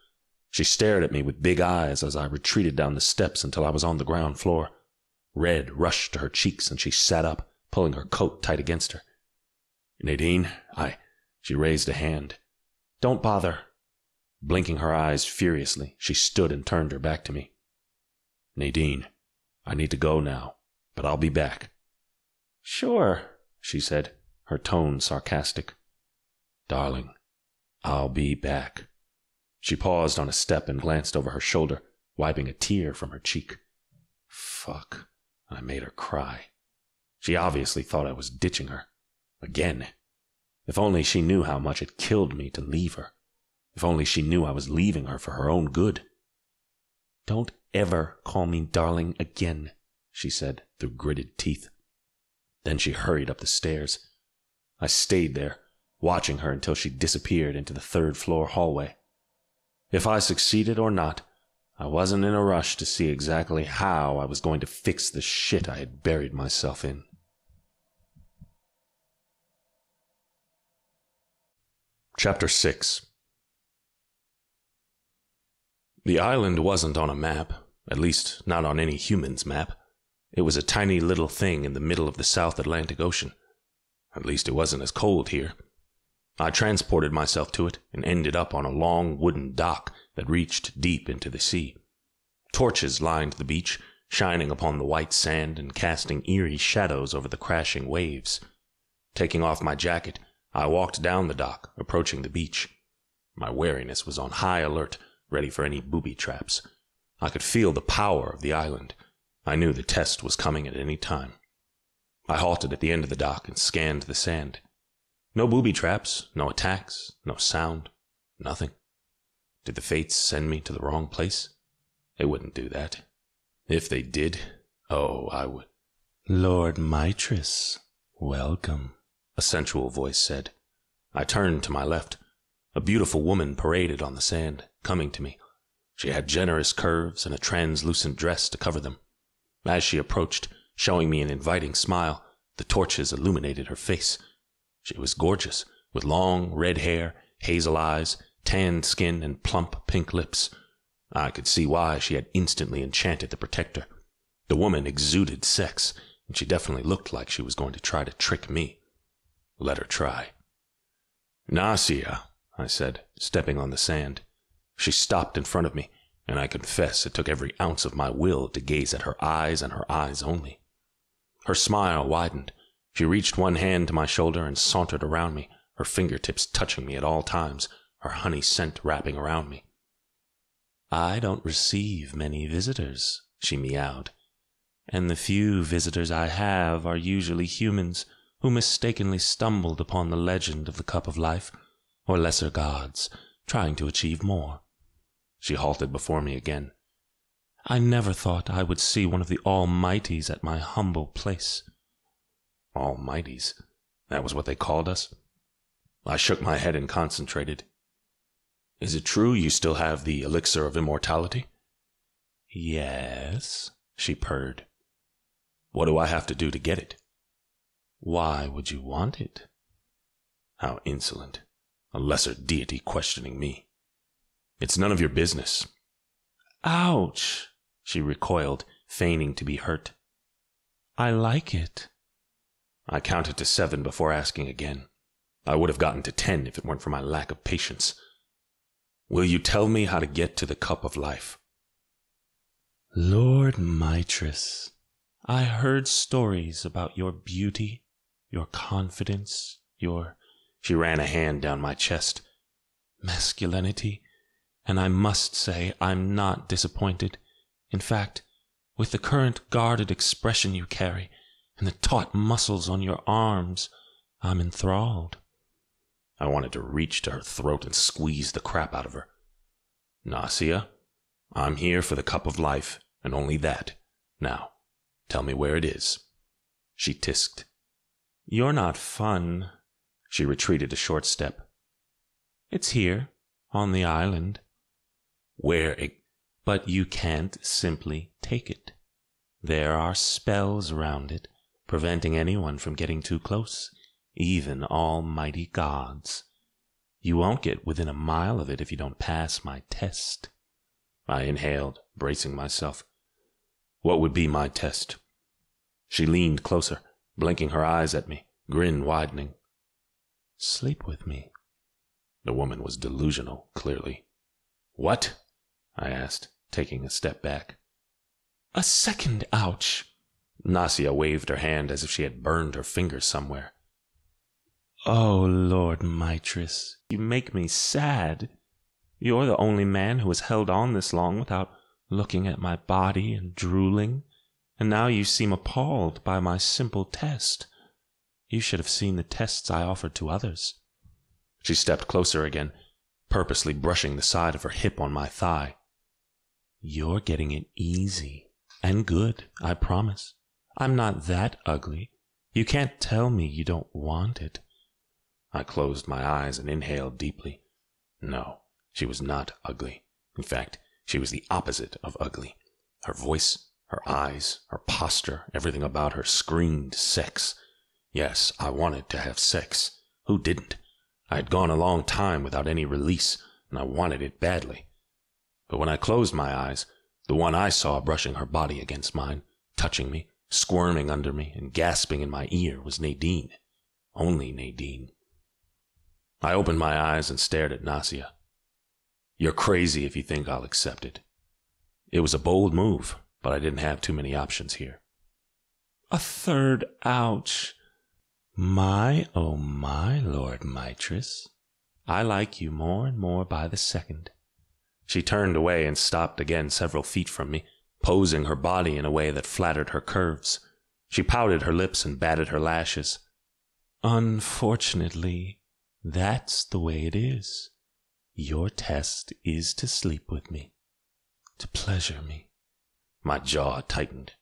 A: She stared at me with big eyes as I retreated down the steps until I was on the ground floor. Red rushed to her cheeks and she sat up, pulling her coat tight against her. Nadine, She raised a hand. Don't bother. Blinking her eyes furiously, she stood and turned her back to me. Nadine, I need to go now, but I'll be back. Sure, she said, her tone sarcastic. Darling, I'll be back. She paused on a step and glanced over her shoulder, wiping a tear from her cheek. Fuck, I made her cry. She obviously thought I was ditching her. Again. If only she knew how much it killed me to leave her. If only she knew I was leaving her for her own good. Don't ever call me darling again, she said through gritted teeth. Then she hurried up the stairs. I stayed there, watching her until she disappeared into the third-floor hallway. If I succeeded or not, I wasn't in a rush to see exactly how I was going to fix the shit I had buried myself in. Chapter 6. The island wasn't on a map, at least not on any human's map. It was a tiny little thing in the middle of the South Atlantic Ocean. At least it wasn't as cold here. I transported myself to it and ended up on a long wooden dock that reached deep into the sea. Torches lined the beach, shining upon the white sand and casting eerie shadows over the crashing waves. Taking off my jacket, I walked down the dock, approaching the beach. My wariness was on high alert, ready for any booby traps. I could feel the power of the island. I knew the test was coming at any time. I halted at the end of the dock and scanned the sand. No booby traps, no attacks, no sound, nothing. Did the fates send me to the wrong place? They wouldn't do that. If they did, I would. Lord Mitris, welcome, a sensual voice said. I turned to my left. A beautiful woman paraded on the sand, coming to me. She had generous curves and a translucent dress to cover them. As she approached, showing me an inviting smile, the torches illuminated her face. She was gorgeous, with long red hair, hazel eyes, tanned skin, and plump pink lips. I could see why she had instantly enchanted the protector. The woman exuded sex, and she definitely looked like she was going to try to trick me. Let her try. "Nasia," I said, stepping on the sand. She stopped in front of me, and I confess it took every ounce of my will to gaze at her eyes and her eyes only. Her smile widened. She reached one hand to my shoulder and sauntered around me, her fingertips touching me at all times, her honey scent wrapping around me. "I don't receive many visitors," she meowed, "and the few visitors I have are usually humans who mistakenly stumbled upon the legend of the Cup of Life, or lesser gods, trying to achieve more." She halted before me again. "I never thought I would see one of the Almighties at my humble place." Almighties? That was what they called us? I shook my head and concentrated. "Is it true you still have the elixir of immortality?" "Yes," she purred. "What do I have to do to get it?" "Why would you want it?" How insolent. A lesser deity questioning me. "It's none of your business." "Ouch!" She recoiled, feigning to be hurt. "I like it." I counted to 7 before asking again. I would have gotten to 10 if it weren't for my lack of patience. "Will you tell me how to get to the Cup of Life?" "Lord Mitris, I heard stories about your beauty, your confidence, your—" She ran a hand down my chest. "Masculinity, and I must say I'm not disappointed. In fact, with the current guarded expression you carry, and the taut muscles on your arms, I'm enthralled." I wanted to reach to her throat and squeeze the crap out of her. "Nasia, I'm here for the Cup of Life, and only that. Now, tell me where it is." She tisked. "You're not fun." She retreated a short step. "It's here, on the island." "But you can't simply take it. There are spells around it, preventing anyone from getting too close, even almighty gods. You won't get within a mile of it if you don't pass my test." I inhaled, bracing myself. "What would be my test?" She leaned closer, blinking her eyes at me, grin widening. "Sleep with me." The woman was delusional, clearly. "What?" I asked, taking a step back. "A second ouch!" Nasia waved her hand as if she had burned her fingers somewhere. "Oh, Lord Mitris, you make me sad. You're the only man who has held on this long without looking at my body and drooling, and now you seem appalled by my simple test. You should have seen the tests I offered to others." She stepped closer again, purposely brushing the side of her hip on my thigh. "You're getting it easy and good, I promise. I'm not that ugly. You can't tell me you don't want it." I closed my eyes and inhaled deeply. No, she was not ugly. In fact, she was the opposite of ugly. Her voice, her eyes, her posture, everything about her screamed sex. Yes, I wanted to have sex. Who didn't? I had gone a long time without any release, and I wanted it badly. But when I closed my eyes, the one I saw brushing her body against mine, touching me, squirming under me, and gasping in my ear was Nadine. Only Nadine. I opened my eyes and stared at Nasia. "You're crazy if you think I'll accept it." It was a bold move, but I didn't have too many options here. "A third ouch." My, oh my, Lord Mitris. I like you more and more by the second." She turned away and stopped again several feet from me, posing her body in a way that flattered her curves. She pouted her lips and batted her lashes. "Unfortunately, that's the way it is. Your test is to sleep with me, to pleasure me." My jaw tightened.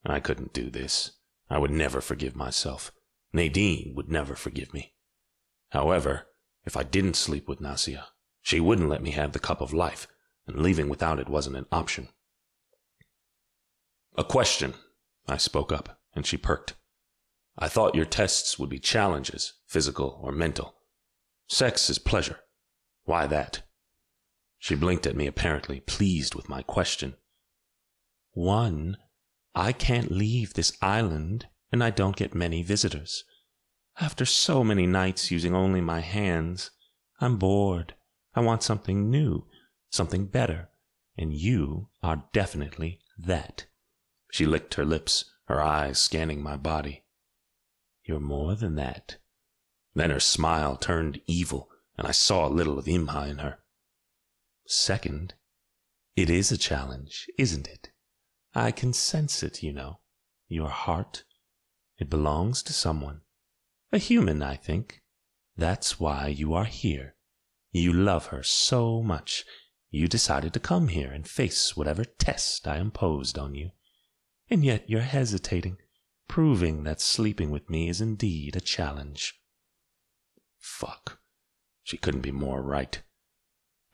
A: I couldn't do this. I would never forgive myself. Nadine would never forgive me. However, if I didn't sleep with Nasia, she wouldn't let me have the Cup of Life, and leaving without it wasn't an option. "A question," I spoke up, and she perked. "I thought your tests would be challenges, physical or mental. Sex is pleasure. Why that?" She blinked at me, apparently pleased with my question.
B: "One, I can't leave this island, and I don't get many visitors. After so many nights using only my hands, I'm bored. I want something new, something better, and you are definitely that."
A: She licked her lips, her eyes scanning my body.
B: "You're more than that."
A: Then her smile turned evil, and I saw a little of Imha in her.
B: "Second, it is a challenge, isn't it? I can sense it, you know. Your heart. It belongs to someone. A human, I think. That's why you are here. You love her so much, you decided to come here and face whatever test I imposed on you. And yet you're hesitating, proving that sleeping with me is indeed a challenge."
A: Fuck. She couldn't be more right.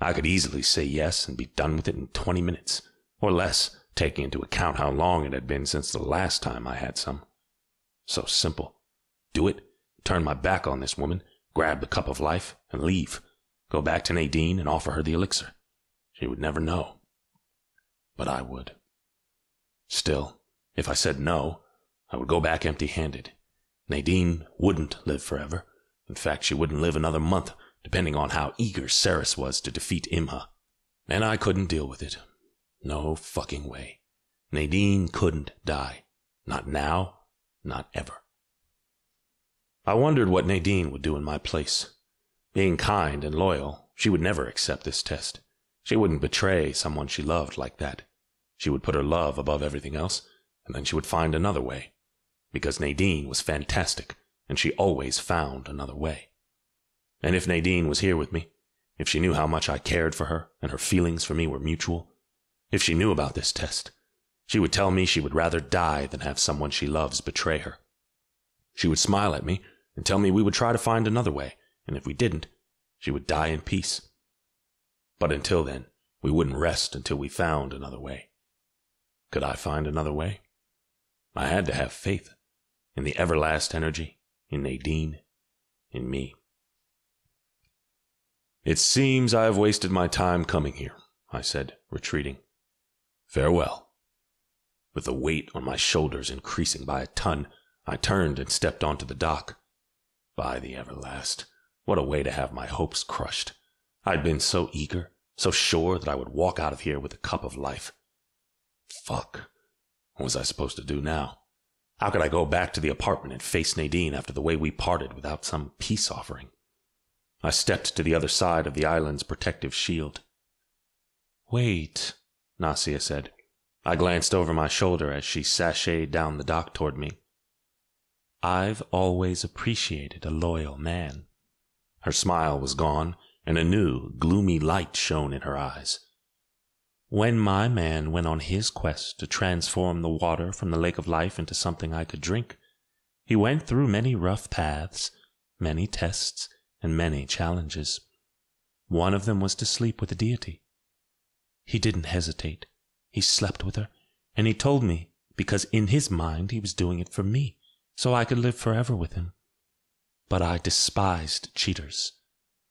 A: I could easily say yes and be done with it in 20 minutes, or less, taking into account how long it had been since the last time I had some. So simple. Do it, turn my back on this woman, grab the cup of life, and leave. Go back to Nadine and offer her the elixir. She would never know. But I would. Still, if I said no, I would go back empty-handed. Nadine wouldn't live forever. In fact, she wouldn't live another month, depending on how eager Ceres was to defeat Imha. And I couldn't deal with it. No fucking way. Nadine couldn't die. Not now, not ever. I wondered what Nadine would do in my place. Being kind and loyal, she would never accept this test. She wouldn't betray someone she loved like that. She would put her love above everything else, and then she would find another way. Because Nadine was fantastic, and she always found another way. And if Nadine was here with me, if she knew how much I cared for her and her feelings for me were mutual, if she knew about this test, she would tell me she would rather die than have someone she loves betray her. She would smile at me and tell me we would try to find another way, and if we didn't, she would die in peace. But until then, we wouldn't rest until we found another way. Could I find another way? I had to have faith in the Everlast energy, in Nadine, in me. "It seems I have wasted my time coming here," I said, retreating. "Farewell." With the weight on my shoulders increasing by a ton, I turned and stepped onto the dock. By the Everlast, what a way to have my hopes crushed. I'd been so eager, so sure that I would walk out of here with a cup of life. Fuck. What was I supposed to do now? How could I go back to the apartment and face Nadine after the way we parted without some peace offering? I stepped to the other side of the island's protective shield.
B: "Wait,"
A: Nasia said. I glanced over my shoulder as she sashayed down the dock toward me.
B: "I've always appreciated a loyal man."
A: Her smile was gone, and a new, gloomy light shone in her eyes.
B: "When my man went on his quest to transform the water from the lake of life into something I could drink, he went through many rough paths, many tests, and many challenges. One of them was to sleep with the deity. He didn't hesitate. He slept with her, and he told me because in his mind he was doing it for me, so I could live forever with him. But I despised cheaters.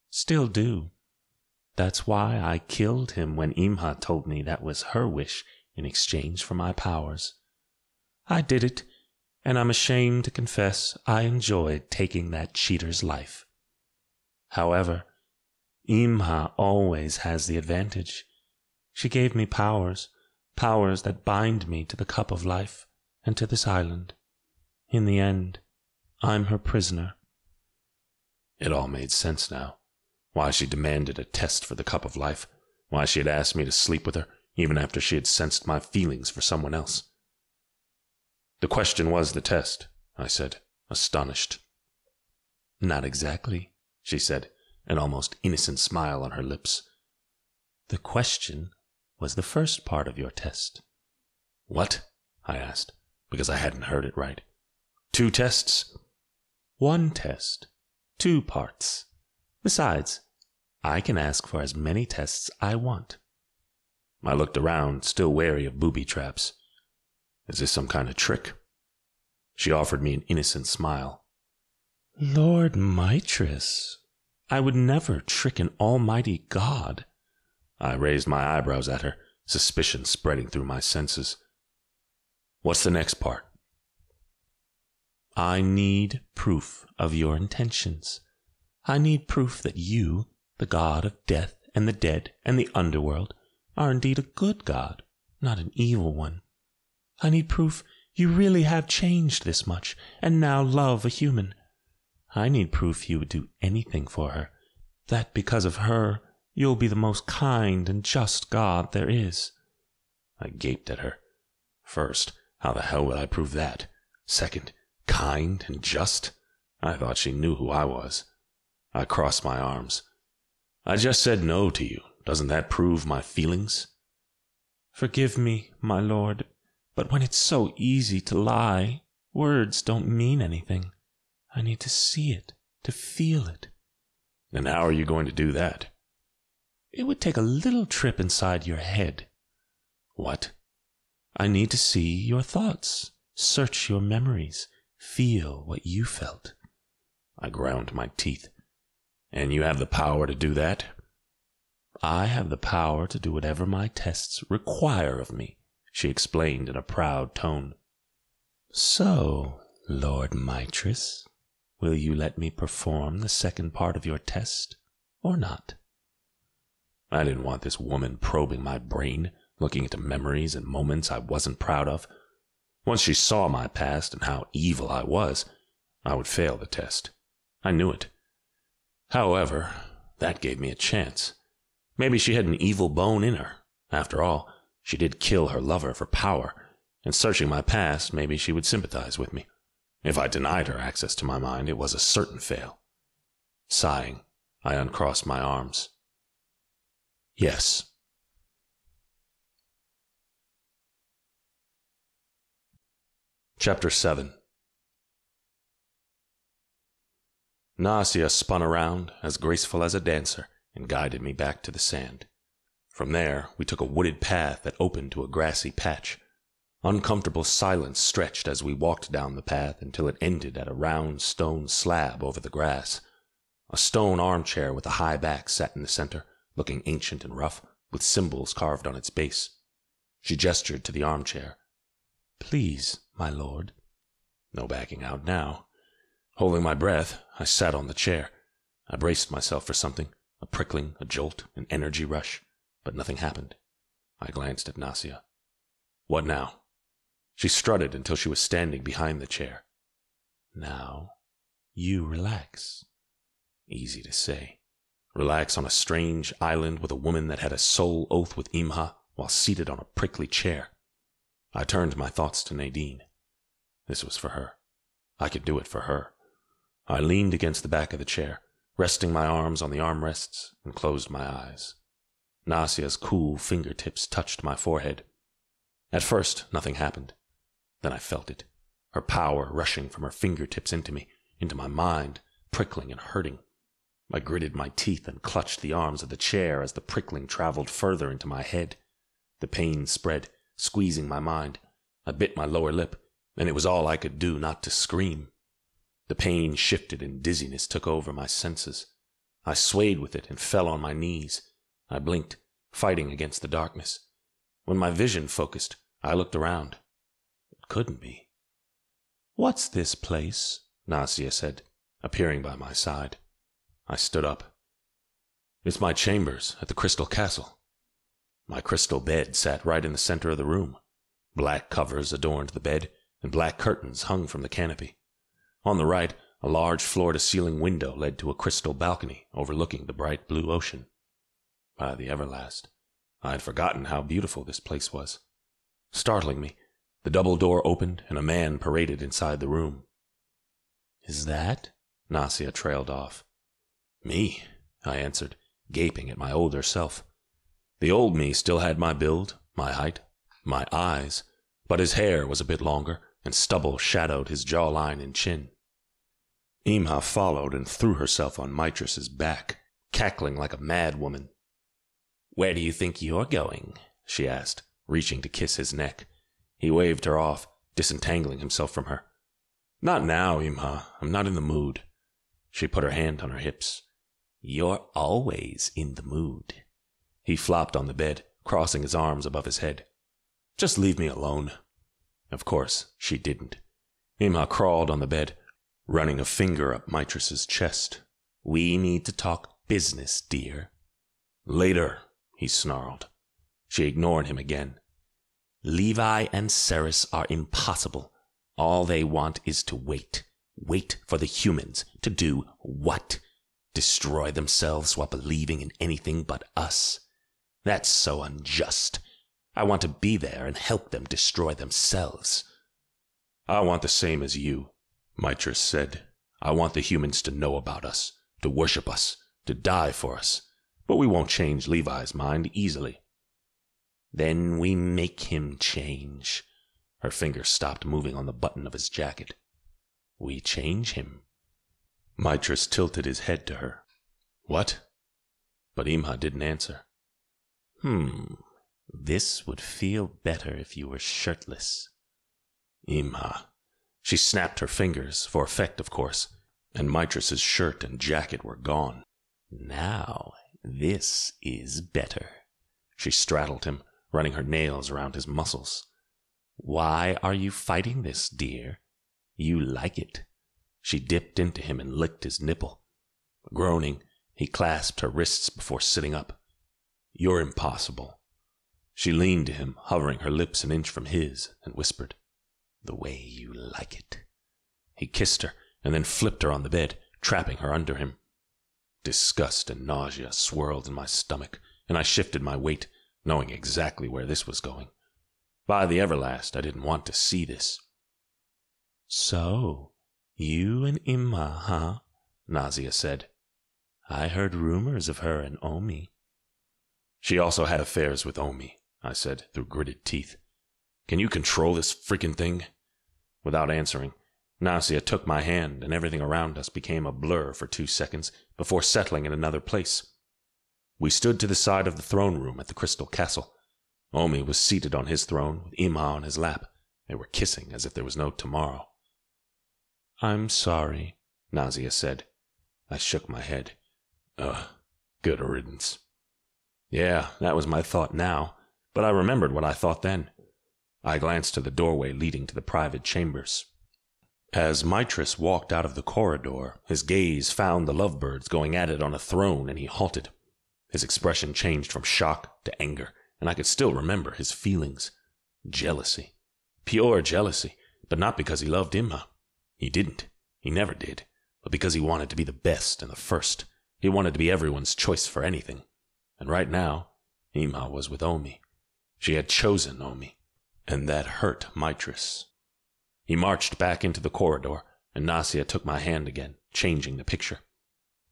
B: Still do. That's why I killed him when Imha told me that was her wish in exchange for my powers. I did it, and I'm ashamed to confess I enjoyed taking that cheater's life. However, Imha always has the advantage. She gave me powers that bind me to the cup of life and to this island. In the end, I'm her prisoner."
A: It all made sense now. Why she demanded a test for the cup of life. Why she had asked me to sleep with her, even after she had sensed my feelings for someone else. "The question was the test," I said, astonished.
B: "Not exactly,"
A: she said, an almost innocent smile on her lips.
B: "The question was the first part of your test."
A: "What?" I asked, because I hadn't heard it right. "2 tests?"
B: "1 test. 2 parts. Besides, I can ask for as many tests I want."
A: I looked around, still wary of booby traps. Is this some kind of trick? She offered me an innocent smile.
B: Lord Mistress, I would never trick an almighty God.
A: I raised my eyebrows at her, suspicion spreading through my senses. What's the next part?
B: I need proof of your intentions. I need proof that you, the god of death and the dead and the underworld, are indeed a good god, not an evil one. I need proof you really have changed this much and now love a human. I need proof you would do anything for her, that because of her you'll be the most kind and just god there is.
A: I gaped at her. First, how the hell would I prove that? Second, kind and just? I thought she knew who I was. I crossed my arms. I just said no to you. Doesn't that prove my feelings?
B: Forgive me, my lord, but when it's so easy to lie, words don't mean anything. I need to see it, to feel it.
A: And how are you going to do that?
B: It would take a little trip inside your head.
A: What?
B: I need to see your thoughts, search your memories, feel what you felt.
A: I ground my teeth. And you have the power to do that?
B: I have the power to do whatever my tests require of me, she explained in a proud tone. So, Lord Mistress, will you let me perform the second part of your test, or not?
A: I didn't want this woman probing my brain, looking into memories and moments I wasn't proud of. Once she saw my past and how evil I was, I would fail the test. I knew it. However, that gave me a chance. Maybe she had an evil bone in her. After all, she did kill her lover for power, and searching my past, maybe she would sympathize with me. If I denied her access to my mind, it was a certain fail. Sighing, I uncrossed my arms. Yes. Chapter 7. Nausea spun around, as graceful as a dancer, and guided me back to the sand. From there, we took a wooded path that opened to a grassy patch. Uncomfortable silence stretched as we walked down the path until it ended at a round stone slab over the grass. A stone armchair with a high back sat in the center, looking ancient and rough, with symbols carved on its base. She gestured to the armchair.
B: Please, my lord.
A: No backing out now. Holding my breath, I sat on the chair. I braced myself for something, a prickling, a jolt, an energy rush, but nothing happened. I glanced at Nausea. What now? She strutted until she was standing behind the chair.
B: Now, you relax.
A: Easy to say. Relax on a strange island with a woman that had a soul oath with Imha while seated on a prickly chair. I turned my thoughts to Nadine. This was for her. I could do it for her. I leaned against the back of the chair, resting my arms on the armrests, and closed my eyes. Nausea's cool fingertips touched my forehead. At first, nothing happened. Then I felt it, her power rushing from her fingertips into me, into my mind, prickling and hurting. I gritted my teeth and clutched the arms of the chair as the prickling traveled further into my head. The pain spread, squeezing my mind. I bit my lower lip, and it was all I could do not to scream. The pain shifted and dizziness took over my senses. I swayed with it and fell on my knees. I blinked, fighting against the darkness. When my vision focused, I looked around. It couldn't be.
B: What's this place?
A: Nausea said, appearing by my side. I stood up. It's my chambers at the Crystal Castle. My crystal bed sat right in the center of the room. Black covers adorned the bed, and black curtains hung from the canopy. On the right, a large floor-to-ceiling window led to a crystal balcony overlooking the bright blue ocean. By the Everlast, I had forgotten how beautiful this place was. Startling me, the double door opened and a man paraded inside the room.
B: Is that?
A: Nausea trailed off. Me, I answered, gaping at my older self. The old me still had my build, my height, my eyes, but his hair was a bit longer, and stubble shadowed his jawline and chin. Imha followed and threw herself on Mitress's back, cackling like a mad woman.
B: Where do you think you're going? she asked, reaching to kiss his neck. He waved her off, disentangling himself from her. Not now, Imha. I'm not in the mood. She put her hand on her hips. You're always in the mood. He flopped on the bed, crossing his arms above his head. Just leave me alone. Of course, she didn't. Imha crawled on the bed, running a finger up Mitress's chest. We need to talk business, dear. Later, he snarled. She ignored him again. Levi and Ceres are impossible. All they want is to wait. Wait for the humans to do what? Destroy themselves while believing in anything but us. That's so unjust. I want to be there and help them destroy themselves. I want the same as you, Mitress said. I want the humans to know about us, to worship us, to die for us. But we won't change Levi's mind easily. Then we make him change. Her finger stopped moving on the button of his jacket. We change him. Mitress tilted his head to her. What? But Imha didn't answer. This would feel better if you were shirtless. Imha. She snapped her fingers, for effect, of course, and Mitress's shirt and jacket were gone. Now, this is better. She straddled him, running her nails around his muscles. Why are you fighting this, dear? You like it. She dipped into him and licked his nipple. Groaning, he clasped her wrists before sitting up. You're impossible. She leaned to him, hovering her lips an inch from his, and whispered, The way you like it. He kissed her, and then flipped her on the bed, trapping her under him. Disgust and nausea swirled in my stomach, and I shifted my weight, knowing exactly where this was going. By the Everlast, I didn't want to see this. So, you and Imha, huh? Nausea said. I heard rumors of her and Omi. She also had affairs with Omi, I said through gritted teeth. Can you control this freaking thing? Without answering, Nausea took my hand, and everything around us became a blur for 2 seconds before settling in another place. We stood to the side of the throne room at the Crystal Castle. Omi was seated on his throne, with Imha on his lap. They were kissing as if there was no tomorrow. I'm sorry, Nausea said. I shook my head. Good riddance. Yeah, that was my thought now, but I remembered what I thought then. I glanced to the doorway leading to the private chambers. As Mitress walked out of the corridor, his gaze found the lovebirds going at it on a throne, and he halted. His expression changed from shock to anger, and I could still remember his feelings. Jealousy. Pure jealousy, but not because he loved Imha. He didn't. He never did. But because he wanted to be the best and the first. He wanted to be everyone's choice for anything. And right now, Imha was with Omi. She had chosen Omi. And that hurt Mitress. He marched back into the corridor, and Nausea took my hand again, changing the picture.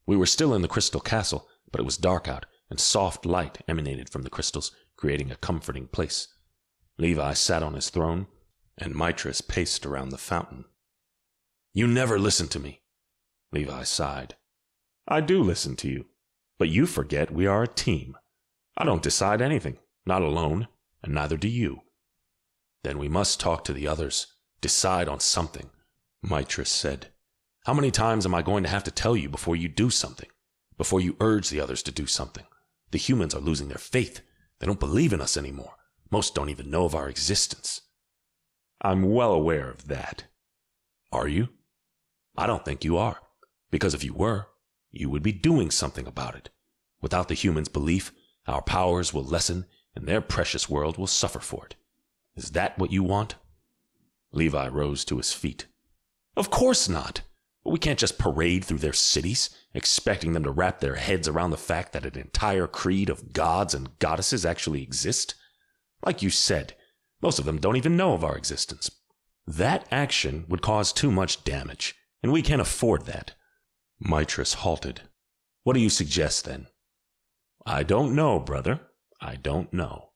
B: We were still in the Crystal Castle, but it was dark out, and soft light emanated from the crystals, creating a comforting place. Levi sat on his throne, and Mitress paced around the fountain. You never listen to me, Levi sighed. I do listen to you, but you forget we are a team. I don't decide anything, not alone, and neither do you. Then we must talk to the others, decide on something, Mitress said. How many times am I going to have to tell you before you do something, before you urge the others to do something? The humans are losing their faith. They don't believe in us anymore. Most don't even know of our existence. I'm well aware of that. Are you? I don't think you are, because if you were, you would be doing something about it. Without the humans' belief, our powers will lessen, and their precious world will suffer for it. Is that what you want? Levi rose to his feet. Of course not. But we can't just parade through their cities, expecting them to wrap their heads around the fact that an entire creed of gods and goddesses actually exist. Like you said, most of them don't even know of our existence. That action would cause too much damage, and we can't afford that. Mitress halted. What do you suggest, then? I don't know, brother. I don't know.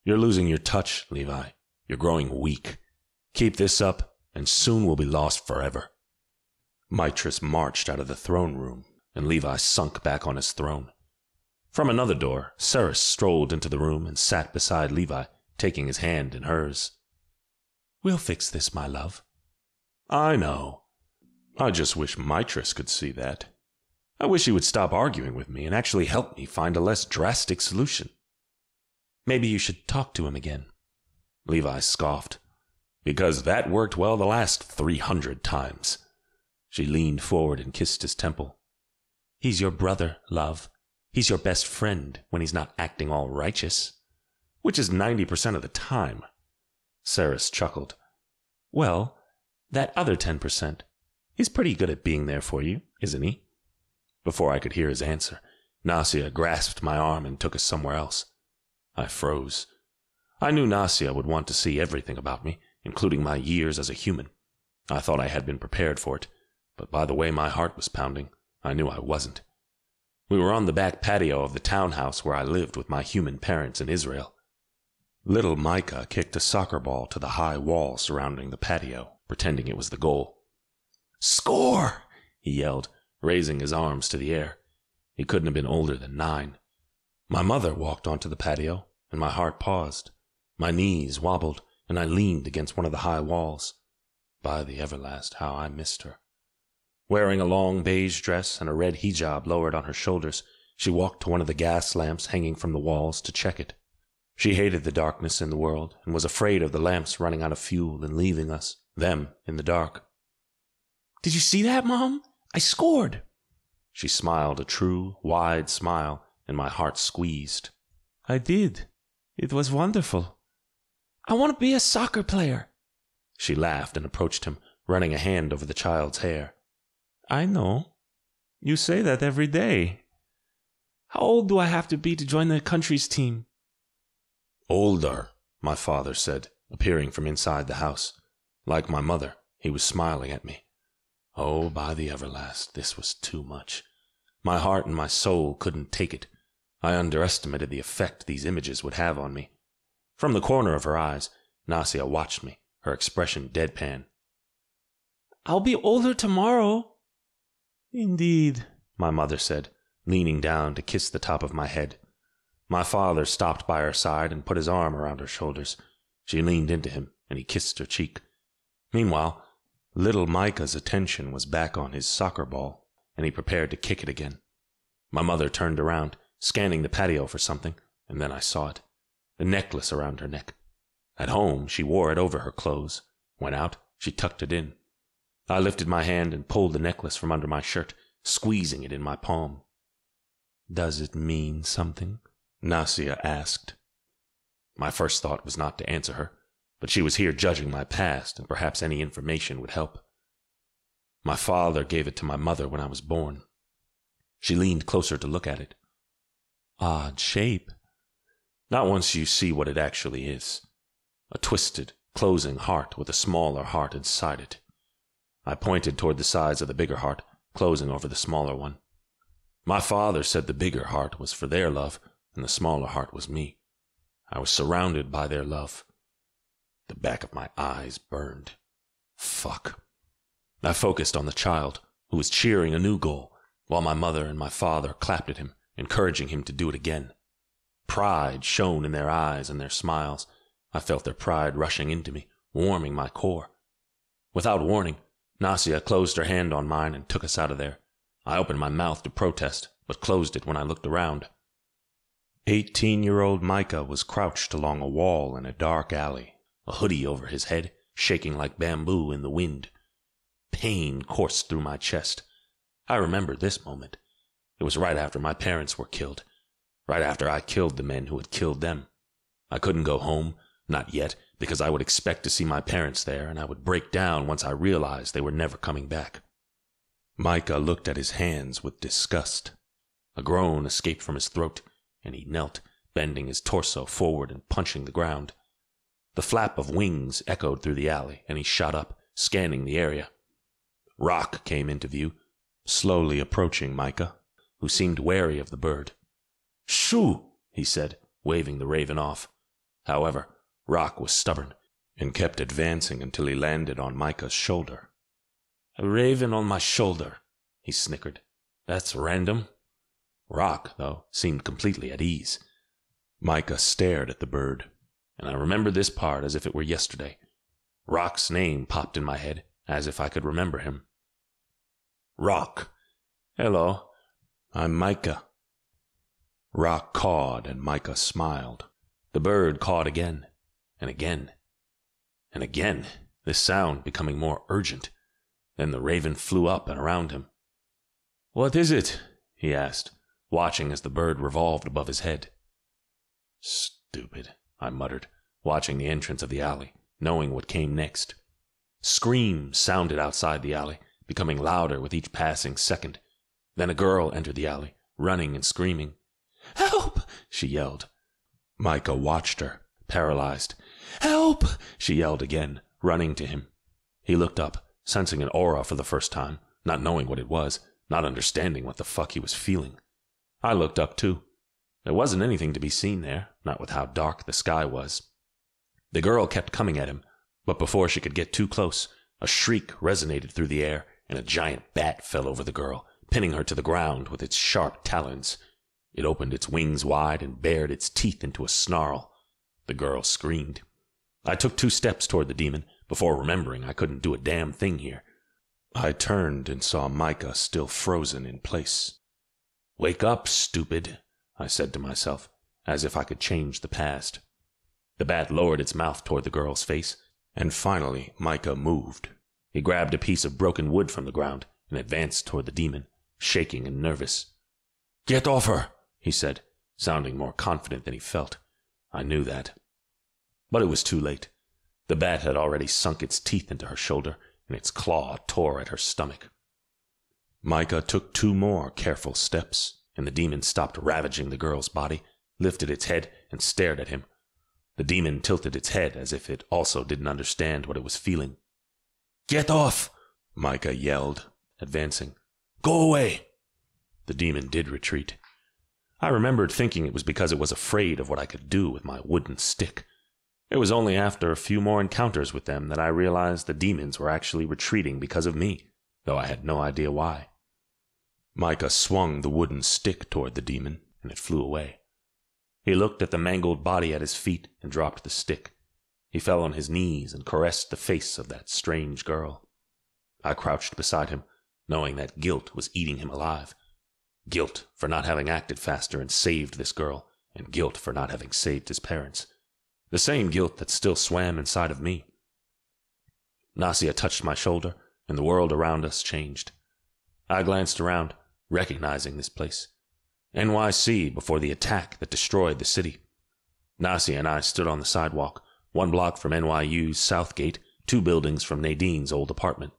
B: You're losing your touch, Levi. You're growing weak. Keep this up, and soon we'll be lost forever. Mitress marched out of the throne room, and Levi sunk back on his throne. From another door, Ceres strolled into the room and sat beside Levi, taking his hand in hers. "We'll fix this, my love."
A: "I know. I just wish Mitris could see that. I wish he would stop arguing with me and actually help me find a less drastic solution."
B: "Maybe you should talk to him again."
A: Levi scoffed. "Because that worked well the last 300 times. She leaned forward and kissed his temple.
B: "He's your brother, love. He's your best friend when he's not acting all righteous."
A: "Which is 90% of the time."
B: Ceres chuckled. "Well, that other 10%, he's pretty good at being there for you, isn't he?"
A: Before I could hear his answer, Nasia grasped my arm and took us somewhere else. I froze. I knew Nasia would want to see everything about me, including my years as a human. I thought I had been prepared for it, but by the way my heart was pounding, I knew I wasn't. We were on the back patio of the townhouse where I lived with my human parents in Israel. Little Micah kicked a soccer ball to the high wall surrounding the patio, pretending it was the goal. "Score!" he yelled, raising his arms to the air. He couldn't have been older than 9. My mother walked onto the patio, and my heart paused. My knees wobbled, and I leaned against one of the high walls. By the Everlast, how I missed her. Wearing a long beige dress and a red hijab lowered on her shoulders, she walked to one of the gas lamps hanging from the walls to check it. She hated the darkness in the world and was afraid of the lamps running out of fuel and leaving us, them, in the dark. "Did you see that, Mom? I scored!" She smiled a true, wide smile, and my heart squeezed.
B: "I did. It was wonderful." "I want to be a soccer player."
A: She laughed and approached him, running a hand over the child's hair.
B: "I know. You say that every day. How old do I have to be to join the country's team?"
A: "Older," my father said, appearing from inside the house. Like my mother, he was smiling at me. Oh, by the Everlast, this was too much. My heart and my soul couldn't take it. I underestimated the effect these images would have on me. From the corner of her eyes, Nasia watched me, her expression deadpan.
B: "I'll be older tomorrow."
A: "Indeed," my mother said, leaning down to kiss the top of my head. My father stopped by her side and put his arm around her shoulders. She leaned into him, and he kissed her cheek. Meanwhile, little Micah's attention was back on his soccer ball, and he prepared to kick it again. My mother turned around, scanning the patio for something, and then I saw it. A necklace around her neck. At home, she wore it over her clothes. When out, she tucked it in. I lifted my hand and pulled the necklace from under my shirt, squeezing it in my palm.
B: "Does it mean something?"
A: Nasia asked. My first thought was not to answer her, but she was here judging my past, and perhaps any information would help. My father gave it to my mother when I was born. She leaned closer to look at it.
B: Odd shape.
A: Not once you see what it actually is. A twisted, closing heart with a smaller heart inside it. I pointed toward the sides of the bigger heart, closing over the smaller one. My father said the bigger heart was for their love, and the smaller heart was me. I was surrounded by their love. The back of my eyes burned. Fuck. I focused on the child, who was cheering a new goal, while my mother and my father clapped at him, encouraging him to do it again. Pride shone in their eyes and their smiles. I felt their pride rushing into me, warming my core. Without warning, Nasia closed her hand on mine and took us out of there. I opened my mouth to protest, but closed it when I looked around. 18-year-old Micah was crouched along a wall in a dark alley, a hoodie over his head, shaking like bamboo in the wind. Pain coursed through my chest. I remembered this moment. It was right after my parents were killed, right after I killed the men who had killed them. I couldn't go home, not yet, because I would expect to see my parents there, and I would break down once I realized they were never coming back. Micah looked at his hands with disgust. A groan escaped from his throat, and he knelt, bending his torso forward and punching the ground. The flap of wings echoed through the alley, and he shot up, scanning the area. Rock came into view, slowly approaching Micah, who seemed wary of the bird. "Shoo!" he said, waving the raven off. However, Rock was stubborn, and kept advancing until he landed on Micah's shoulder. "A raven on my shoulder," he snickered. "That's random."
B: Rock, though, seemed completely at ease.
A: Micah stared at the bird.
B: And I remembered this part as if it were yesterday. Rock's name popped in my head, as if I could remember him.
A: Rock.
B: Hello.
A: I'm Micah. Rock cawed, and Micah smiled.
B: The bird cawed again, and again, and again, this sound becoming more urgent. Then the raven flew up and around him. "What is it?" he asked, watching as the bird revolved above his head.
A: "Stupid,"
B: I muttered, watching the entrance of the alley, knowing what came next. Screams sounded outside the alley, becoming louder with each passing second. Then a girl entered the alley, running and screaming. "Help!" she yelled.
A: Micah watched her,
B: paralyzed. "Help!" she yelled again, running to him. He looked up, sensing an aura for the first time, not knowing what it was, not understanding what the fuck he was feeling. I looked up too. There wasn't anything to be seen there, not with how dark the sky was. The girl kept coming at him, but before she could get too close, a shriek resonated through the air, and a giant bat fell over the girl, pinning her to the ground with its sharp talons. It opened its wings wide and bared its teeth into a snarl. The girl screamed. I took 2 steps toward the demon, before remembering I couldn't do a damn thing here.
A: I turned and saw Micah still frozen in place.
B: "Wake up, stupid," I said to myself, as if I could change the past. The bat lowered its mouth toward the girl's face,
A: and finally Micah moved.
B: He grabbed a piece of broken wood from the ground and advanced toward the demon, shaking and nervous. "Get off her," he said, sounding more confident than he felt. I knew that. But it was too late. The bat had already sunk its teeth into her shoulder, and its claw tore at her stomach.
A: Micah took 2 more careful steps,
B: and the demon stopped ravaging the girl's body, lifted its head, and stared at him. The demon tilted its head as if it also didn't understand what it was feeling. "Get off!"
A: Micah yelled,
B: advancing.
A: "Go away!"
B: The demon did retreat. I remembered thinking it was because it was afraid of what I could do with my wooden stick. It was only after a few more encounters with them that I realized the demons were actually retreating because of me, though I had no idea why.
A: Micah swung the wooden stick toward the demon,
B: and it flew away. He looked at the mangled body at his feet and dropped the stick. He fell on his knees and caressed the face of that strange girl. I crouched beside him, knowing that guilt was eating him alive. Guilt for not having acted faster and saved this girl, and guilt for not having saved his parents. The same guilt that still swam inside of me. Nasia touched my shoulder, and the world around us changed. I glanced around, recognizing this place. NYC before the attack that destroyed the city. Nasia and I stood on the sidewalk, 1 block from NYU's South Gate, 2 buildings from Nadine's old apartment.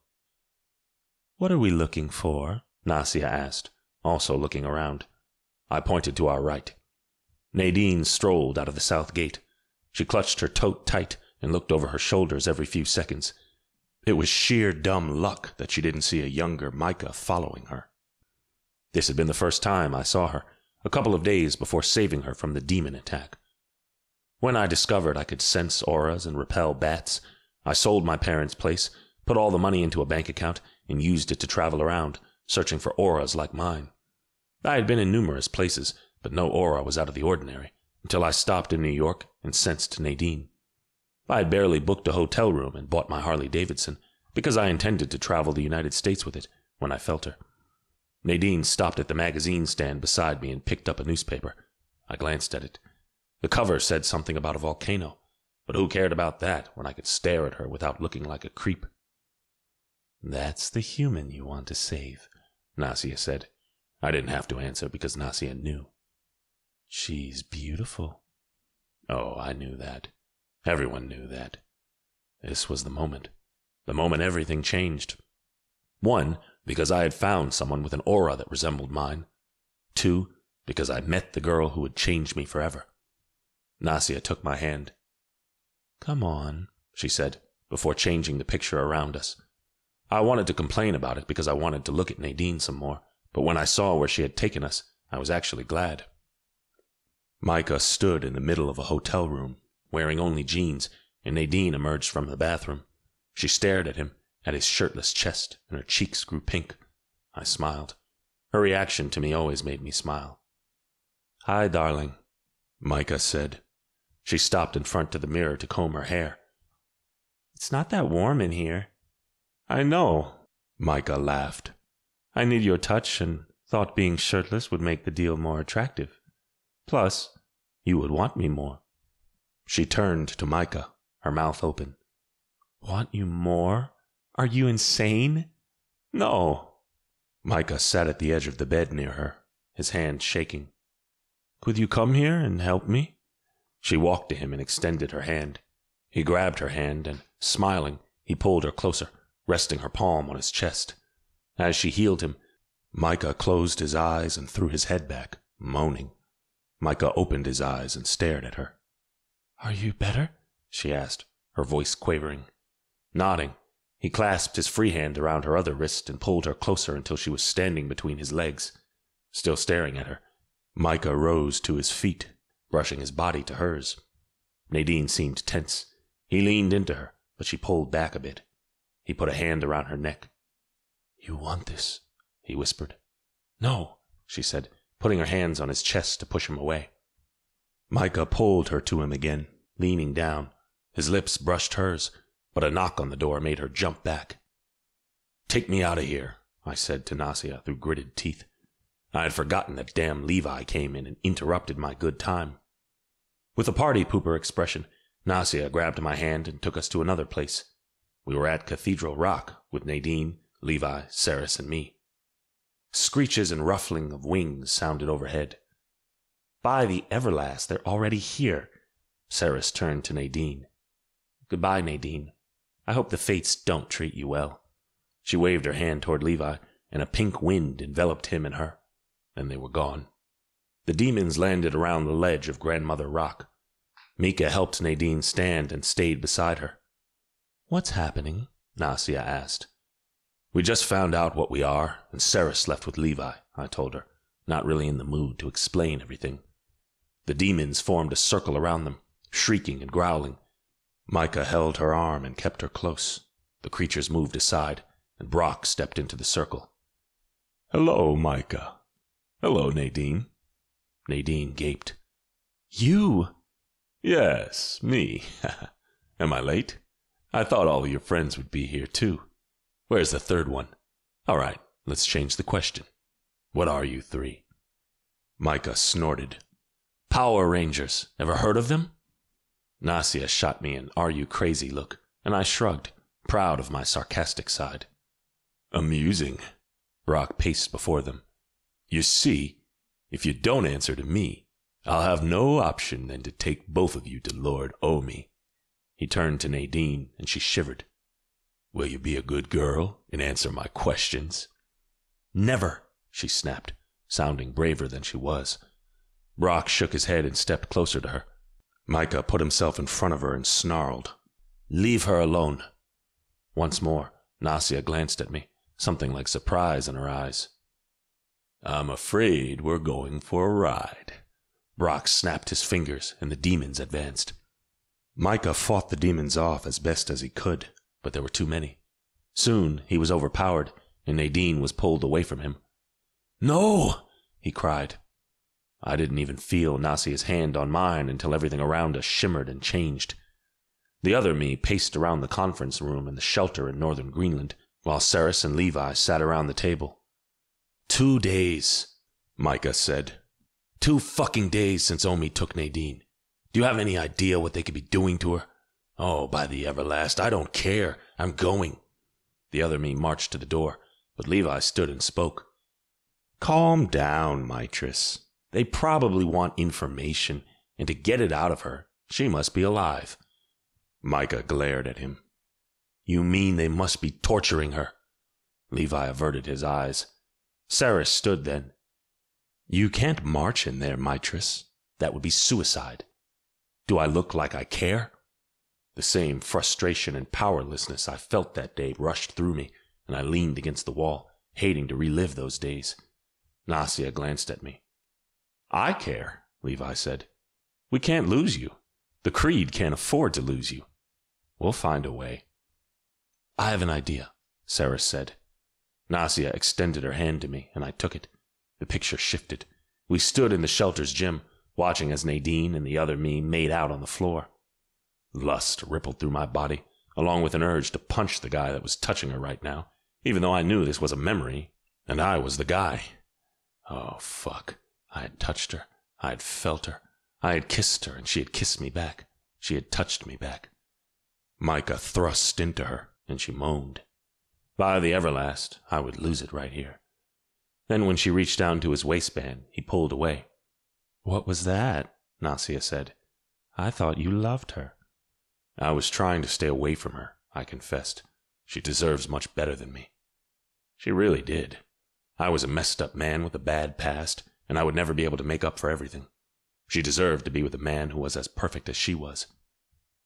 A: "What are we looking for?"
B: Nasia asked, also looking around. I pointed to our right. Nadine strolled out of the South Gate. She clutched her tote tight and looked over her shoulders every few seconds.
A: It was sheer dumb luck that she didn't see a younger Micah following her.
B: This had been the first time I saw her, a couple of days before saving her from the demon attack. When I discovered I could sense auras and repel bats, I sold my parents' place, put all the money into a bank account, and used it to travel around, searching for auras like mine. I had been in numerous places, but no aura was out of the ordinary, until I stopped in New York and sensed Nadine. I had barely booked a hotel room and bought my Harley-Davidson, because I intended to travel the United States with it, when I felt her. Nadine stopped at the magazine stand beside me and picked up a newspaper. I glanced at it. The cover said something about a volcano, but who cared about that when I could stare at her without looking like a creep?
A: "That's the human you want to save,"
B: Nasia said. I didn't have to answer because Nasia knew.
A: "She's beautiful."
B: Oh, I knew that. Everyone knew that. This was the moment everything changed. 1, because I had found someone with an aura that resembled mine. 2, because I met the girl who would change me forever. Nasia took my hand.
A: "Come on,"
B: she said, before changing the picture around us. I wanted to complain about it because I wanted to look at Nadine some more, but when I saw where she had taken us, I was actually glad.
A: Micah stood in the middle of a hotel room,
B: wearing only jeans, and Nadine emerged from the bathroom. She stared at him, at his shirtless chest, and her cheeks grew pink. I smiled. Her reaction to me always made me smile, "Hi, darling," Micah said. She stopped in front of the mirror to comb her hair. "It's not that warm in here." "I know," Micah laughed. "I need your touch and thought being shirtless would make the deal more attractive. Plus, you would want me more." She turned to Micah, her mouth open. "Want you more? Are you insane?" "No." Micah sat at the edge of the bed near her, his hand shaking. "Could you come here and help me?" She walked to him and extended her hand. He grabbed her hand and, smiling, he pulled her closer, resting her palm on his chest. As she healed him, Micah closed his eyes and threw his head back, moaning. Micah opened his eyes and stared at her. "Are you better?" she asked, her voice quavering. Nodding, he clasped his free hand around her other wrist and pulled her closer until she was standing between his legs. Still staring at her, Micah rose to his feet, brushing his body to hers. Nadine seemed tense. He leaned into her, but she pulled back a bit. He put a hand around her neck. "You want this?" he whispered. "No," she said, putting her hands on his chest to push him away. Micah pulled her to him again, leaning down. His lips brushed hers, but a knock on the door made her jump back. "Take me out of here," I said to Nasia through gritted teeth. I had forgotten that damn Levi came in and interrupted my good time. With a party pooper expression, Nasia grabbed my hand and took us to another place. We were at Cathedral Rock with Nadine, Levi, Saris, and me. Screeches and ruffling of wings sounded overhead. "By the Everlast, they're already here." Saris turned to Nadine. "Goodbye, Nadine. I hope the fates don't treat you well." She waved her hand toward Levi, and a pink wind enveloped him and her. Then they were gone. The demons landed around the ledge of Grandmother Rock. Micah helped Nadine stand and stayed beside her. "What's happening?" Nasia asked. "We just found out what we are, and Saris left with Levi," I told her, not really in the mood to explain everything. The demons formed a circle around them, shrieking and growling. Micah held her arm and kept her close. The creatures moved aside, and Brock stepped into the circle. "Hello, Micah." "Hello, Nadine." Nadine gaped. "You?" "Yes, me. Am I late? I thought all of your friends would be here, too. Where's the third one? All right, let's change the question. What are you three?" Micah snorted. "Power Rangers. Ever heard of them?" Nasia shot me an "are you crazy" look, and I shrugged, proud of my sarcastic side. "Amusing." Brock paced before them. "You see, if you don't answer to me, I'll have no option than to take both of you to Lord Omi." He turned to Nadine, and she shivered. "Will you be a good girl and answer my questions?" "Never," she snapped, sounding braver than she was. Brock shook his head and stepped closer to her. Micah put himself in front of her and snarled, "Leave her alone." Once more, Nasia glanced at me, something like surprise in her eyes. "I'm afraid we're going for a ride." Brock snapped his fingers, and the demons advanced. Micah fought the demons off as best as he could, but there were too many. Soon he was overpowered, and Nadine was pulled away from him. "No!" he cried. I didn't even feel Nasia's hand on mine until everything around us shimmered and changed. The other me paced around the conference room in the shelter in northern Greenland, while Saris and Levi sat around the table. 2 days, Micah said. 2 fucking days since Omi took Nadine. Do you have any idea what they could be doing to her? Oh, by the Everlast, I don't care. I'm going. The other me marched to the door, but Levi stood and spoke. "Calm down, Mistress. They probably want information, and to get it out of her, she must be alive." Micah glared at him. "You mean they must be torturing her?" Levi averted his eyes. Saris stood then. "You can't march in there, Mistress. That would be suicide. Do I look like I care?" The same frustration and powerlessness I felt that day rushed through me, and I leaned against the wall, hating to relive those days. Nasia glanced at me. "I care," Levi said. "We can't lose you. The Creed can't afford to lose you. We'll find a way." "I have an idea," Saris said. Nasia extended her hand to me, and I took it. The picture shifted. We stood in the shelter's gym, watching as Nadine and the other me made out on the floor. Lust rippled through my body, along with an urge to punch the guy that was touching her right now, even though I knew this was a memory, and I was the guy. Oh, fuck. I had touched her. I had felt her. I had kissed her, and she had kissed me back. She had touched me back. Micah thrust into her, and she moaned. By the Everlast, I would lose it right here. Then when she reached down to his waistband, he pulled away. "What was that?" Nasia said. "I thought you loved her." "I was trying to stay away from her," I confessed. "She deserves much better than me." She really did. I was a messed up man with a bad past, and I would never be able to make up for everything. She deserved to be with a man who was as perfect as she was.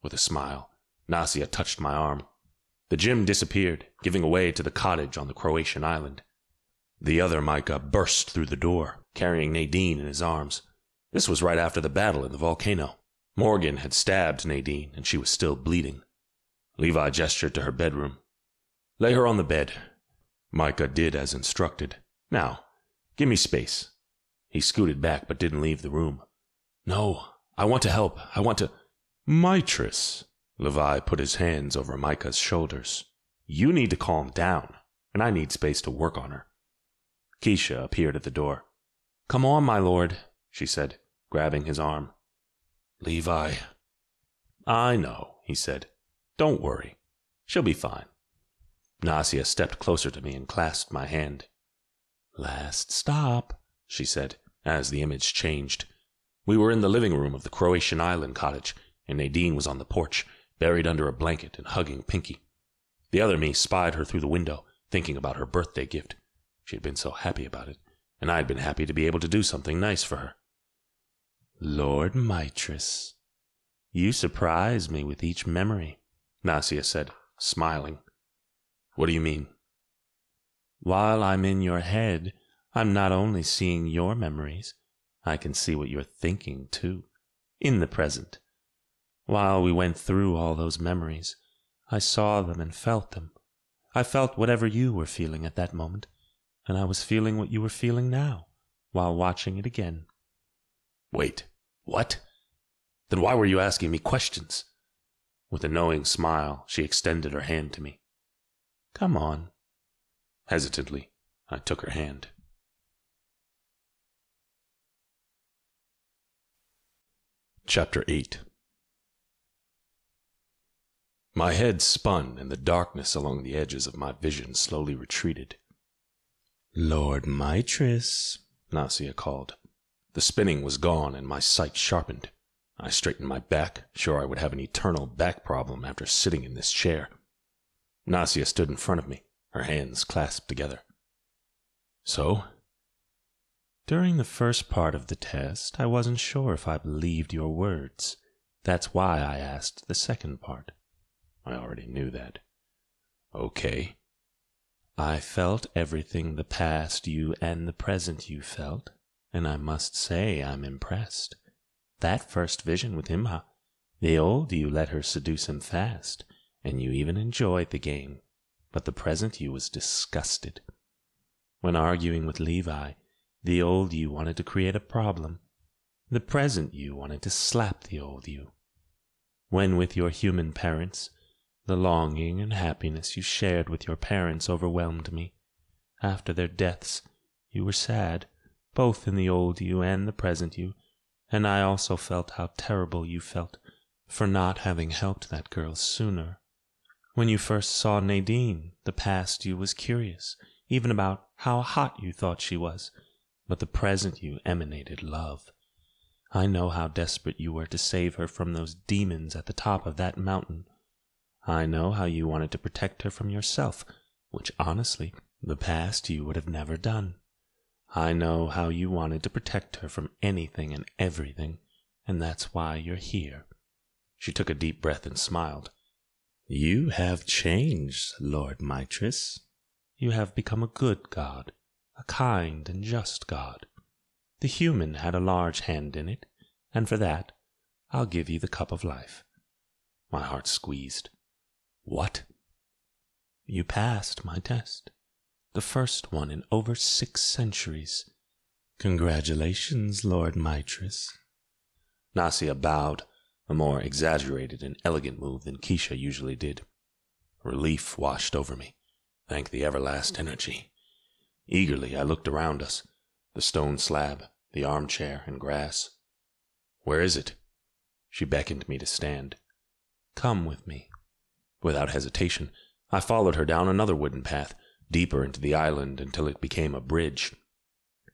B: With a smile, Nasia touched my arm. The gym disappeared, giving way to the cottage on the Croatian island. The other Micah burst through the door, carrying Nadine in his arms. This was right after the battle in the volcano. Morgan had stabbed Nadine, and she was still bleeding. Levi gestured to her bedroom. "Lay her on the bed." Micah did as instructed. "Now, give me space." He scooted back but didn't leave the room. "No, I want to help. I want to—" "Mistress," Levi put his hands over Micah's shoulders. "You need to calm down, and I need space to work on her." Keisha appeared at the door. "Come on, my lord," she said, grabbing his arm. "Levi." "I know," he said. "Don't worry. She'll be fine." Nasia stepped closer to me and clasped my hand. "Last stop," she said, as the image changed. We were in the living room of the Croatian island cottage, and Nadine was on the porch, buried under a blanket and hugging Pinky. The other me spied her through the window, thinking about her birthday gift. She had been so happy about it, and I had been happy to be able to do something nice for her. "Lord Mistress, you surprise me with each memory," Nasia said, smiling. "What do you mean?" "While I'm in your head, I'm not only seeing your memories, I can see what you're thinking, too, in the present. While we went through all those memories, I saw them and felt them. I felt whatever you were feeling at that moment, and I was feeling what you were feeling now, while watching it again." "Wait, what? Then why were you asking me questions?" With a knowing smile, she extended her hand to me. "Come on." Hesitantly, I took her hand. Chapter 8. My head spun, and the darkness along the edges of my vision slowly retreated. "Lord Mistress," Nasia called. The spinning was gone, and my sight sharpened. I straightened my back, sure I would have an eternal back problem after sitting in this chair. Nasia stood in front of me, her hands clasped together. "So?" "During the first part of the test, I wasn't sure if I believed your words. That's why I asked the second part." I already knew that. "Okay." "I felt everything the past you and the present you felt, and I must say I'm impressed. That first vision with Imha, the old you let her seduce him fast, and you even enjoyed the game, but the present you was disgusted. When arguing with Levi, the old you wanted to create a problem. The present you wanted to slap the old you. When with your human parents, the longing and happiness you shared with your parents overwhelmed me. After their deaths, you were sad, both in the old you and the present you, and I also felt how terrible you felt for not having helped that girl sooner. When you first saw Nadine, the past you was curious, even about how hot you thought she was, but the present you emanated love. I know how desperate you were to save her from those demons at the top of that mountain. I know how you wanted to protect her from yourself, which honestly, the past you would have never done. I know how you wanted to protect her from anything and everything, and that's why you're here." She took a deep breath and smiled. "You have changed, Lord Mistress. You have become a good god, a kind and just god. The human had a large hand in it, and for that, I'll give you the cup of life." My heart squeezed. "What?" "You passed my test. The first one in over 6 centuries. Congratulations, Lord Mitris. Nasia bowed, a more exaggerated and elegant move than Keisha usually did. Relief washed over me. Thank the Everlast energy. Eagerly I looked around us, the stone slab, the armchair and grass. Where is it? She beckoned me to stand. Come with me. Without hesitation, I followed her down another wooden path, deeper into the island until it became a bridge.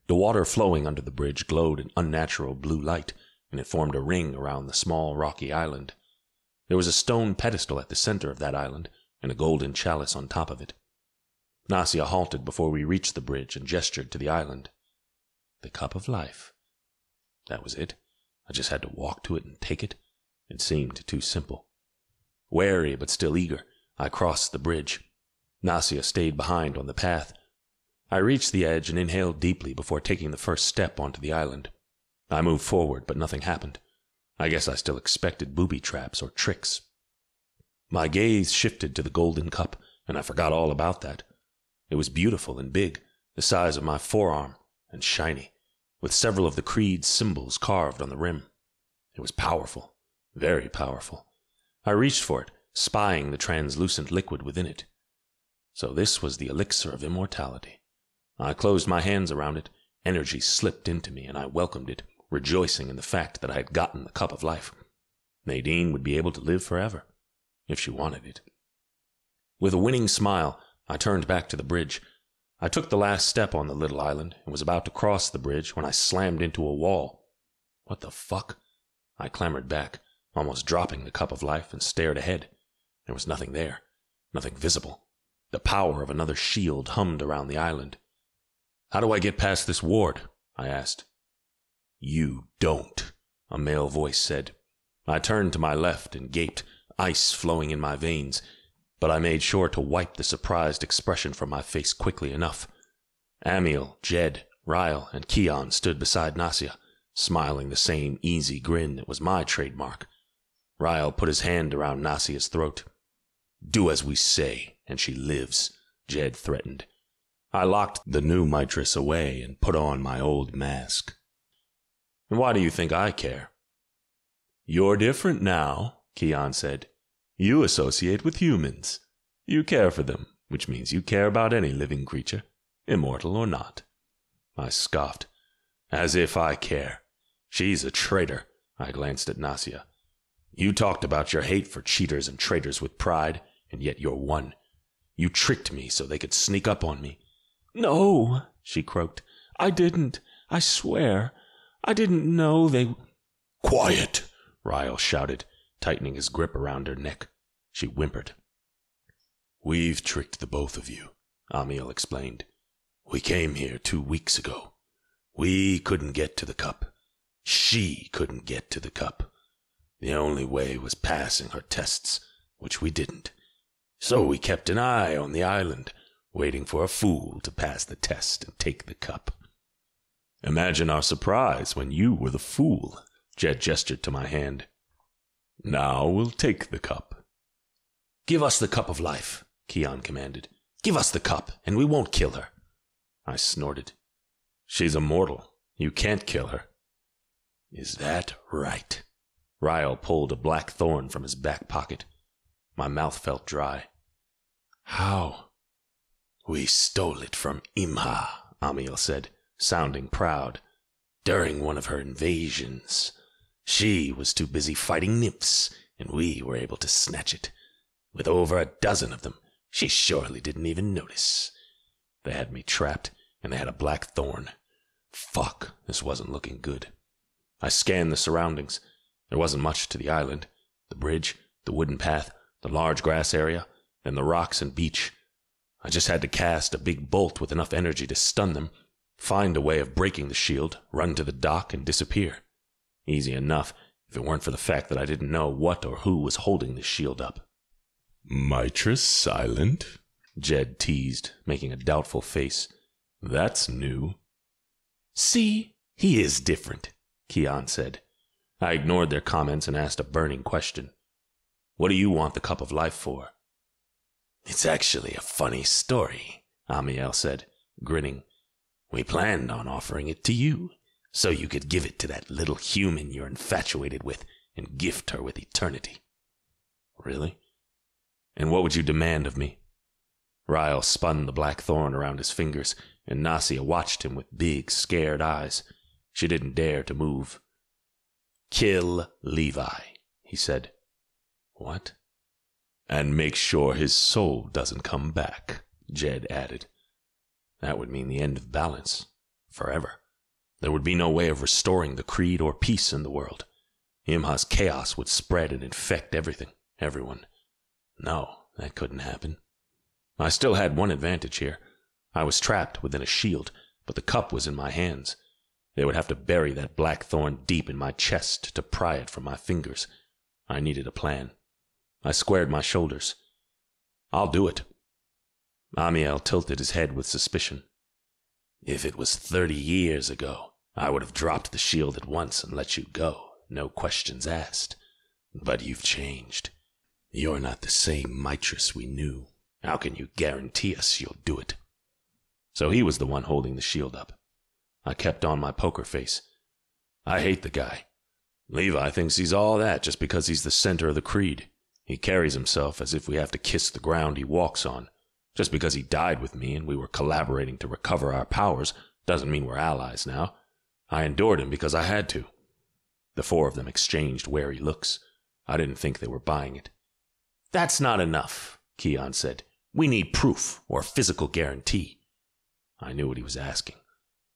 B: The water flowing under the bridge glowed an unnatural blue light, and it formed a ring around the small rocky island. There was a stone pedestal at the center of that island, and a golden chalice on top of it. Nasia halted before we reached the bridge and gestured to the island. The cup of life. That was it. I just had to walk to it and take it. It seemed too simple. Wary but still eager, I crossed the bridge. Nasia stayed behind on the path. I reached the edge and inhaled deeply before taking the first step onto the island. I moved forward, but nothing happened. I guess I still expected booby traps or tricks. My gaze shifted to the golden cup, and I forgot all about that. It was beautiful and big, the size of my forearm, and shiny, with several of the creed's symbols carved on the rim. It was powerful, very powerful. I reached for it, spying the translucent liquid within it. So this was the elixir of immortality. I closed my hands around it, energy slipped into me, and I welcomed it, rejoicing in the fact that I had gotten the cup of life. Nadine would be able to live forever, if she wanted it. With a winning smile, I turned back to the bridge. I took the last step on the little island and was about to cross the bridge when I slammed into a wall. What the fuck? I clambered back, almost dropping the cup of life, and stared ahead. There was nothing there, nothing visible. The power of another shield hummed around the island. How do I get past this ward? I asked. You don't, a male voice said. I turned to my left and gaped, ice flowing in my veins, but I made sure to wipe the surprised expression from my face quickly enough. Amiel, Jed, Ryle, and Keon stood beside Nasia, smiling the same easy grin that was my trademark. Ryle put his hand around Nasia's throat. Do as we say, and she lives, Jed threatened. I locked the new Mitris away and put on my old mask. And why do you think I care? You're different now, Keon said. You associate with humans. You care for them, which means you care about any living creature, immortal or not. I scoffed. As if I care. She's a traitor. I glanced at Nasia. You talked about your hate for cheaters and traitors with pride, and yet you're one. You tricked me so they could sneak up on me. No, she croaked. I didn't. I swear. I didn't know they... Quiet, Ryle shouted, tightening his grip around her neck. She whimpered. We've tricked the both of you, Amiel explained. We came here 2 weeks ago. We couldn't get to the cup. She couldn't get to the cup. The only way was passing her tests, which we didn't. So we kept an eye on the island, waiting for a fool to pass the test and take the cup. Imagine our surprise when you were the fool, Jed gestured to my hand. Now we'll take the cup. Give us the cup of life, Keon commanded. Give us the cup, and we won't kill her. I snorted. She's immortal. You can't kill her. Is that right? Ryle pulled a black thorn from his back pocket. My mouth felt dry. How? We stole it from Imha, Amiel said, sounding proud. During one of her invasions. She was too busy fighting nymphs, and we were able to snatch it. With over a dozen of them, she surely didn't even notice. They had me trapped, and they had a black thorn. Fuck, this wasn't looking good. I scanned the surroundings. There wasn't much to the island. The bridge, the wooden path, the large grass area, then the rocks and beach. I just had to cast a big bolt with enough energy to stun them, find a way of breaking the shield, run to the dock, and disappear. Easy enough, if it weren't for the fact that I didn't know what or who was holding the shield up. Mitris silent? Jed teased, making a doubtful face. That's new. See, he is different, Keon said. I ignored their comments and asked a burning question. What do you want the cup of life for? It's actually a funny story, Amiel said, grinning. We planned on offering it to you, so you could give it to that little human you're infatuated with and gift her with eternity.
A: Really? And what would you demand of me?
B: Ryle spun the black thorn around his fingers, and Nasia watched him with big, scared eyes. She didn't dare to move. Kill Levi, he said.
A: What?
B: And make sure his soul doesn't come back, Jed added.
A: That would mean the end of balance. Forever.
B: There would be no way of restoring the creed or peace in the world. Imha's chaos would spread and infect everything, everyone. No, that couldn't happen. I still had one advantage here. I was trapped within a shield, but the cup was in my hands. They would have to bury that black thorn deep in my chest to pry it from my fingers. I needed a plan. I squared my shoulders. I'll do it. Amiel tilted his head with suspicion. If it was 30 years ago, I would have dropped the shield at once and let you go, no questions asked. But you've changed. You're not the same Mitress we knew. How can you guarantee us you'll do it? So he was the one holding the shield up. I kept on my poker face. I hate the guy. Levi thinks he's all that just because he's the center of the creed. He carries himself as if we have to kiss the ground he walks on. Just because he died with me and we were collaborating to recover our powers doesn't mean we're allies now. I endured him because I had to. The four of them exchanged wary looks. I didn't think they were buying it. That's not enough, Keon said. We need proof or physical guarantee. I knew what he was asking.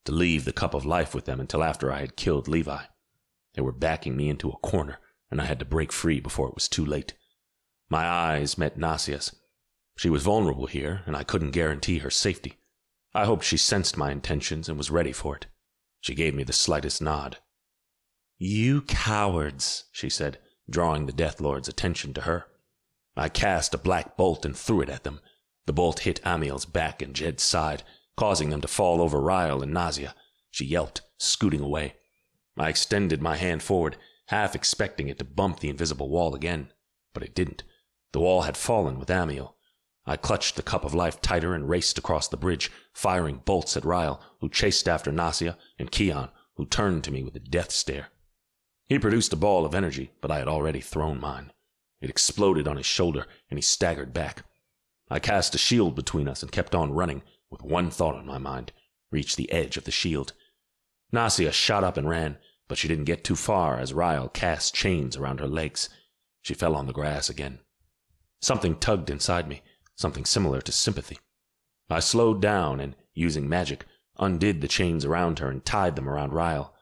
B: To leave the cup of life with them until after I had killed Levi. They were backing me into a corner, and I had to break free before it was too late. My eyes met Nasia's. She was vulnerable here, and I couldn't guarantee her safety. I hoped she sensed my intentions and was ready for it. She gave me the slightest nod. You cowards, she said, drawing the Death Lord's attention to her. I cast a black bolt and threw it at them. The bolt hit Amiel's back and Jed's side, causing them to fall over Ryle and Nasia. She yelped, scooting away. I extended my hand forward, half expecting it to bump the invisible wall again. But it didn't. The wall had fallen with Amiel. I clutched the cup of life tighter and raced across the bridge, firing bolts at Ryle, who chased after Nasia, and Keon, who turned to me with a death stare. He produced a ball of energy, but I had already thrown mine. It exploded on his shoulder, and he staggered back. I cast a shield between us and kept on running, with one thought on my mind: reach the edge of the shield. Nasia shot up and ran, but she didn't get too far as Ryle cast chains around her legs. She fell on the grass again. Something tugged inside me, something similar to sympathy. I slowed down and, using magic, undid the chains around her and tied them around Ryle.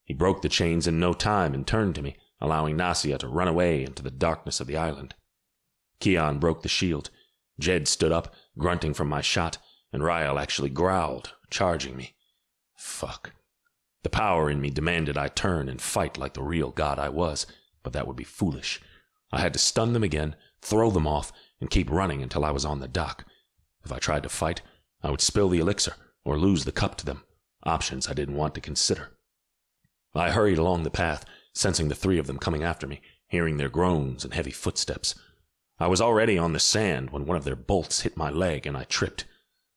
B: He broke the chains in no time and turned to me, allowing Nasia to run away into the darkness of the island. Keon broke the shield. Jed stood up, grunting from my shot, and Ryle actually growled, charging me. Fuck. The power in me demanded I turn and fight like the real god I was, but that would be foolish. I had to stun them again, throw them off, and keep running until I was on the dock. If I tried to fight, I would spill the elixir or lose the cup to them, options I didn't want to consider. I hurried along the path, sensing the three of them coming after me, hearing their groans and heavy footsteps. I was already on the sand when one of their bolts hit my leg and I tripped.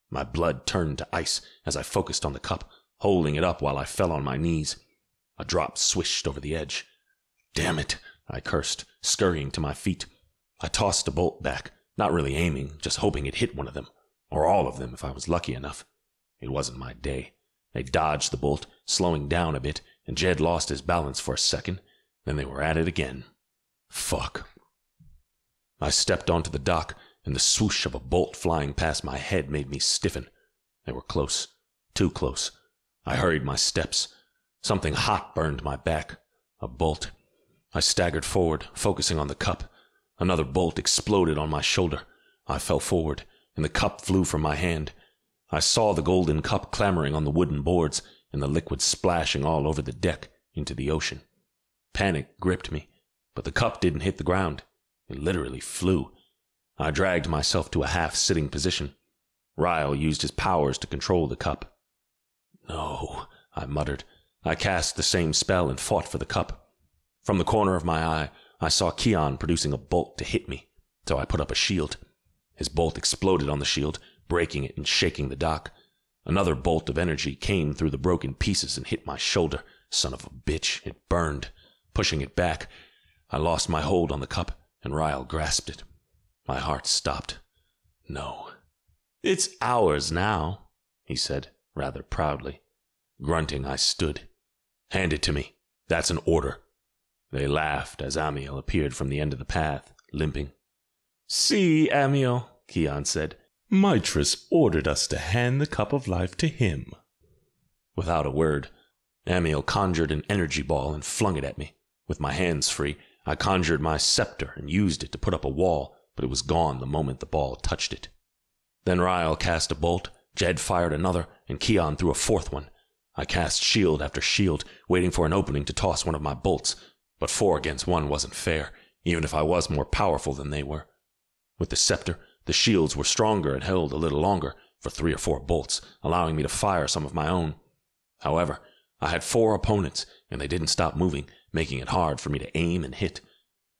B: My blood turned to ice as I focused on the cup, holding it up while I fell on my knees. A drop swished over the edge. Damn it, I cursed, scurrying to my feet. I tossed a bolt back, not really aiming, just hoping it hit one of them, or all of them if I was lucky enough. It wasn't my day. They dodged the bolt, slowing down a bit, and Jed lost his balance for a second. Then they were at it again. Fuck. I stepped onto the dock, and the swoosh of a bolt flying past my head made me stiffen. They were close. Too close. I hurried my steps. Something hot burned my back. A bolt. I staggered forward, focusing on the cup. Another bolt exploded on my shoulder. I fell forward, and the cup flew from my hand. I saw the golden cup clambering on the wooden boards, and the liquid splashing all over the deck into the ocean. Panic gripped me, but the cup didn't hit the ground. It literally flew. I dragged myself to a half-sitting position. Ryle used his powers to control the cup. No, I muttered. I cast the same spell and fought for the cup. From the corner of my eye, I saw Keon producing a bolt to hit me, so I put up a shield. His bolt exploded on the shield, breaking it and shaking the dock.
A: Another bolt of energy came through the broken pieces and hit my shoulder. Son of a bitch, it burned. Pushing it back, I lost my hold on the cup, and Ryle grasped it. My heart stopped. No. "It's ours now," he said, rather proudly. Grunting, I stood. "Hand it to me. That's an order." They laughed as Amiel appeared from the end of the path, limping. "See, Amiel," Keon said. "Mitris ordered us to hand the cup of life to him." Without a word, Amiel conjured an energy ball and flung it at me. With my hands free, I conjured my scepter and used it to put up a wall, but it was gone the moment the ball touched it. Then Ryle cast a bolt, Jed fired another, and Keon threw a fourth one. I cast shield after shield, waiting for an opening to toss one of my bolts, but 4 against 1 wasn't fair, even if I was more powerful than they were. With the scepter, the shields were stronger and held a little longer, for 3 or 4 bolts, allowing me to fire some of my own. However, I had 4 opponents, and they didn't stop moving, making it hard for me to aim and hit.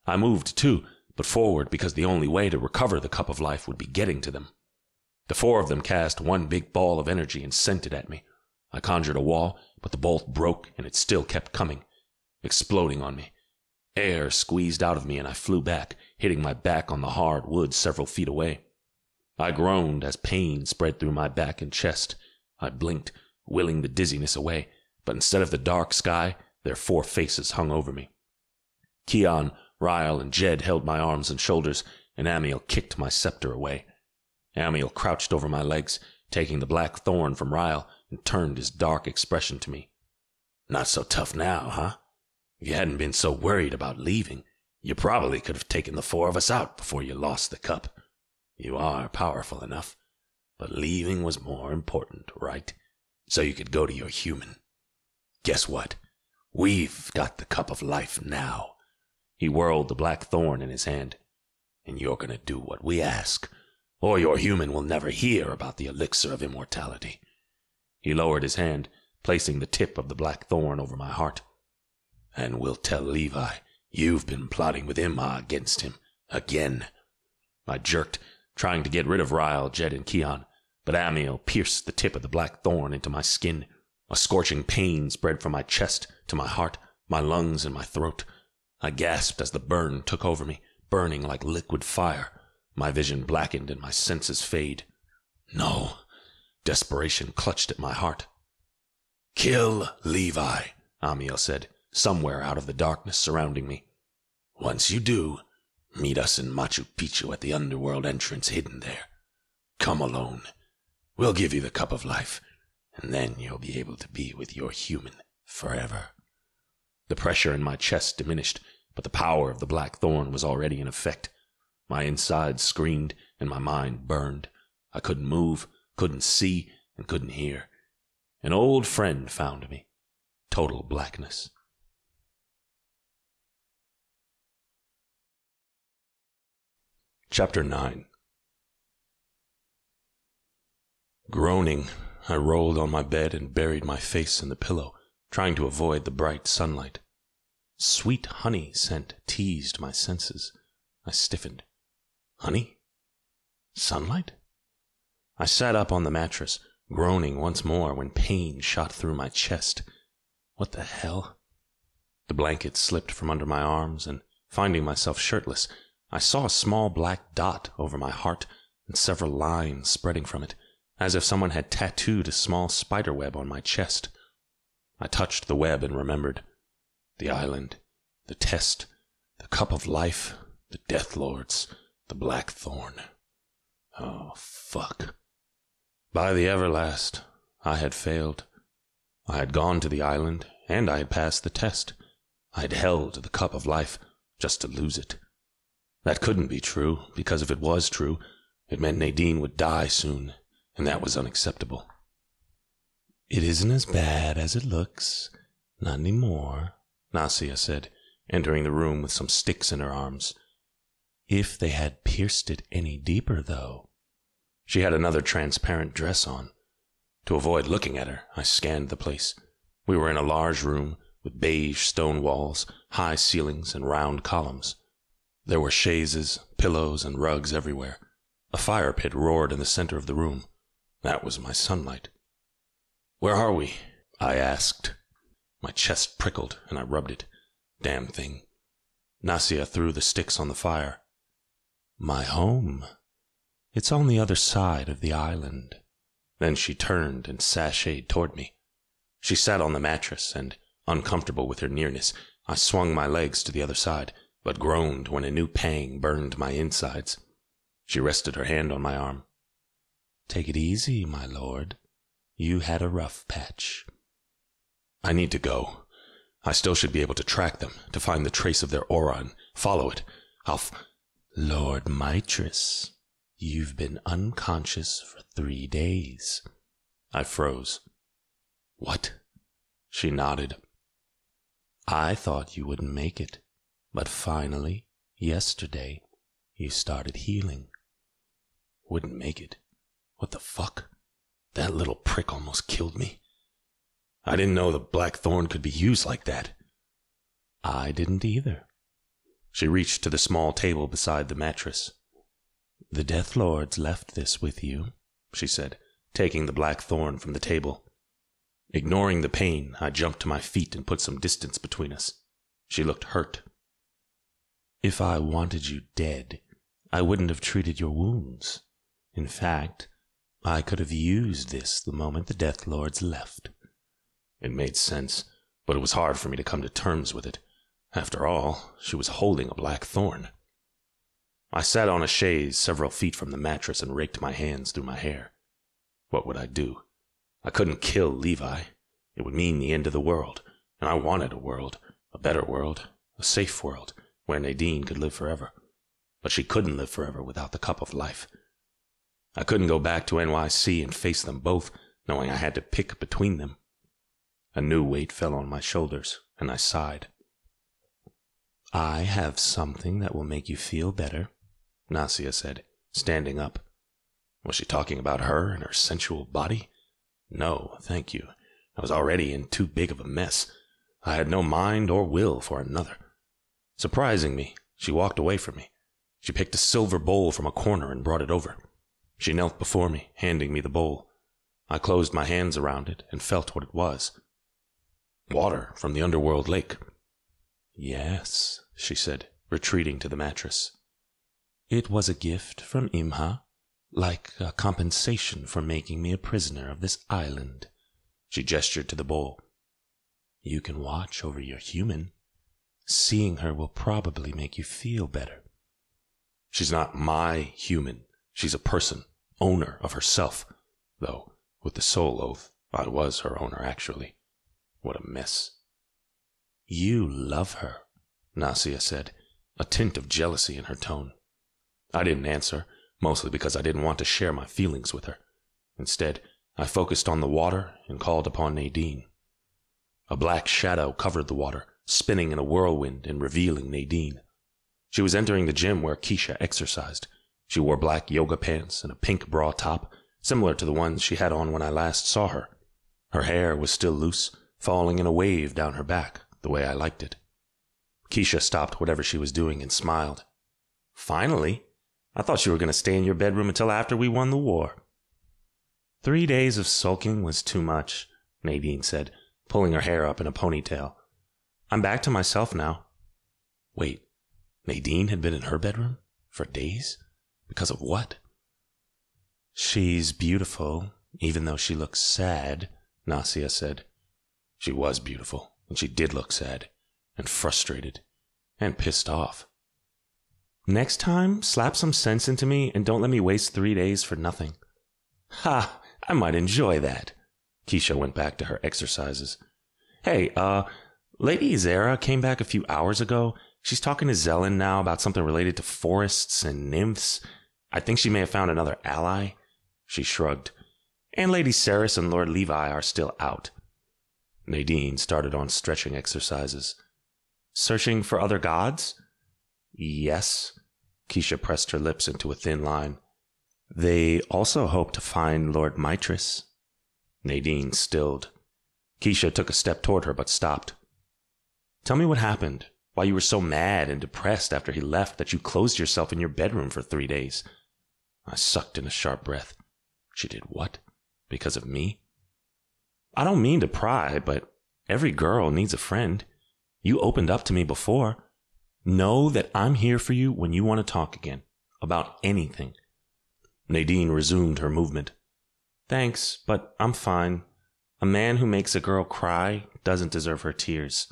A: I moved too, but forward because the only way to recover the cup of life would be getting to them. The 4 of them cast one big ball of energy and sent it at me. I conjured a wall, but the bolt broke and it still kept coming, exploding on me. Air squeezed out of me and I flew back, hitting my back on the hard wood several feet away. I groaned as pain spread through my back and chest. I blinked, willing the dizziness away, but instead of the dark sky, their 4 faces hung over me. Keon, Ryle, and Jed held my arms and shoulders, and Amiel kicked my scepter away. Amiel crouched over my legs, taking the black thorn from Ryle, and turned his dark expression to me. "Not so tough now, huh? If you hadn't been so worried about leaving, you probably could have taken the 4 of us out before you lost the cup. You are powerful enough, but leaving was more important, right? So you could go to your human. Guess what? We've got the cup of life now." He whirled the black thorn in his hand. "And you're going to do what we ask, or your human will never hear about the elixir of immortality." He lowered his hand, placing the tip of the black thorn over my heart. "And we'll tell Levi you've been plotting with Imma against him, again." I jerked, trying to get rid of Ryle, Jed, and Keon, but Amiel pierced the tip of the black thorn into my skin. A scorching pain spread from my chest to my heart, my lungs, and my throat. I gasped as the burn took over me, burning like liquid fire. My vision blackened and my senses fade. No. Desperation clutched at my heart. "Kill Levi," Amiel said, somewhere out of the darkness surrounding me. "Once you do, meet us in Machu Picchu at the underworld entrance hidden there. Come alone. We'll give you the cup of life, and then you'll be able to be with your human forever." The pressure in my chest diminished, but the power of the black thorn was already in effect. My insides screamed, and my mind burned. I couldn't move, couldn't see, and couldn't hear. An old friend found me. Total blackness. Chapter 9. Groaning, I rolled on my bed and buried my face in the pillow, trying to avoid the bright sunlight. Sweet honey scent teased my senses. I stiffened. Honey? Sunlight? I sat up on the mattress, groaning once more when pain shot through my chest. What the hell? The blanket slipped from under my arms, and finding myself shirtless, I saw a small black dot over my heart and several lines spreading from it, as if someone had tattooed a small spider web on my chest. I touched the web and remembered. The island, the test, the cup of life, the Death Lords, the black thorn. Oh, fuck. By the Everlast, I had failed. I had gone to the island, and I had passed the test. I had held the cup of life just to lose it. That couldn't be true, because if it was true, it meant Nadine would die soon, and that was unacceptable. "It isn't as bad as it looks. Not anymore," Nasia said, entering the room with some sticks in her arms. "If they had pierced it any deeper, though." She had another transparent dress on. To avoid looking at her, I scanned the place. We were in a large room with beige stone walls, high ceilings, and round columns. There were chaises, pillows, and rugs everywhere. A fire pit roared in the center of the room. That was my sunlight. "Where are we?" I asked. My chest prickled, and I rubbed it. Damn thing. Nasia threw the sticks on the fire.
B: "My home. It's on the other side of the island."
A: Then she turned and sashayed toward me. She sat on the mattress, and, uncomfortable with her nearness, I swung my legs to the other side, but groaned when a new pang burned my insides. She rested her hand on my arm.
B: "Take it easy, my lord. You had a rough patch."
A: "I need to go. I still should be able to track them, to find the trace of their aura and follow it.
B: Lord Mitris, you've been unconscious for 3 days.
A: I froze. "What?" She nodded.
B: I thought you wouldn't make it, but finally, yesterday, you started healing.
A: Wouldn't make it? What the fuck? That little prick almost killed me. I didn't know the black thorn could be used like that.
B: I didn't either.
A: She reached to the small table beside the mattress.
B: "The Death Lords left this with you," she said, taking the black thorn from the table.
A: Ignoring the pain, I jumped to my feet and put some distance between us. She looked hurt.
B: "If I wanted you dead, I wouldn't have treated your wounds. In fact, I could have used this the moment the Death Lords left."
A: It made sense, but it was hard for me to come to terms with it. After all, she was holding a black thorn. I sat on a chaise several feet from the mattress and raked my hands through my hair. What would I do? I couldn't kill Levi. It would mean the end of the world, and I wanted a world, a better world, a safe world, where Nadine could live forever. But she couldn't live forever without the cup of life. I couldn't go back to NYC and face them both, knowing I had to pick between them. A new weight fell on my shoulders, and I sighed.
B: "I have something that will make you feel better,"
A: Nasia said, standing up. Was she talking about her and her sensual body? No, thank you. I was already in too big of a mess. I had no mind or will for another. Surprising me, she walked away from me. She picked a silver bowl from a corner and brought it over. She knelt before me, handing me the bowl. I closed my hands around it and felt what it was. Water from the underworld lake.
B: "Yes," she said, retreating to the mattress. "It was a gift from Imha, like a compensation for making me a prisoner of this island."
A: She gestured to the bowl.
B: "You can watch over your human. Seeing her will probably make you feel better."
A: "She's not my human. She's a person, owner of herself. Though, with the soul oath, I was her owner, actually. What a mess."
B: "You love her,"
A: Nasia said, a tint of jealousy in her tone. I didn't answer, mostly because I didn't want to share my feelings with her. Instead, I focused on the water and called upon Nadine. A black shadow covered the water, spinning in a whirlwind and revealing Nadine. She was entering the gym where Keisha exercised. She wore black yoga pants and a pink bra top, similar to the ones she had on when I last saw her. Her hair was still loose, falling in a wave down her back, the way I liked it. Keisha stopped whatever she was doing and smiled. "Finally? I thought you were going to stay in your bedroom until after we won the war." 3 days of sulking was too much, Nadine said, pulling her hair up in a ponytail. "I'm back to myself now." Wait, Nadine had been in her bedroom? For days? Because of what?
B: "She's beautiful, even though she looks sad,"
A: Nasia said. She was beautiful, and she did look sad, and frustrated, and pissed off. "Next time, slap some sense into me and don't let me waste 3 days for nothing." "Ha! I might enjoy that." Keisha went back to her exercises. "Hey, Lady Zara came back a few hours ago. She's talking to Zelen now about something related to forests and nymphs. I think she may have found another ally." She shrugged. "And Lady Ceres and Lord Levi are still out." Nadine started on stretching exercises. "Searching for other gods?" "Yes." Keisha pressed her lips into a thin line. "They also hope to find Lord Mitris." Nadine stilled. Keisha took a step toward her but stopped. "Tell me what happened. Why you were so mad and depressed after he left that you closed yourself in your bedroom for 3 days." I sucked in a sharp breath. She did what? Because of me?
B: I don't mean to pry, but every girl needs a friend. You opened up to me before. Know that I'm here for you when you want to talk again, about anything." Nadine resumed her movement. "Thanks, but I'm fine. A man who makes a girl cry doesn't deserve her tears."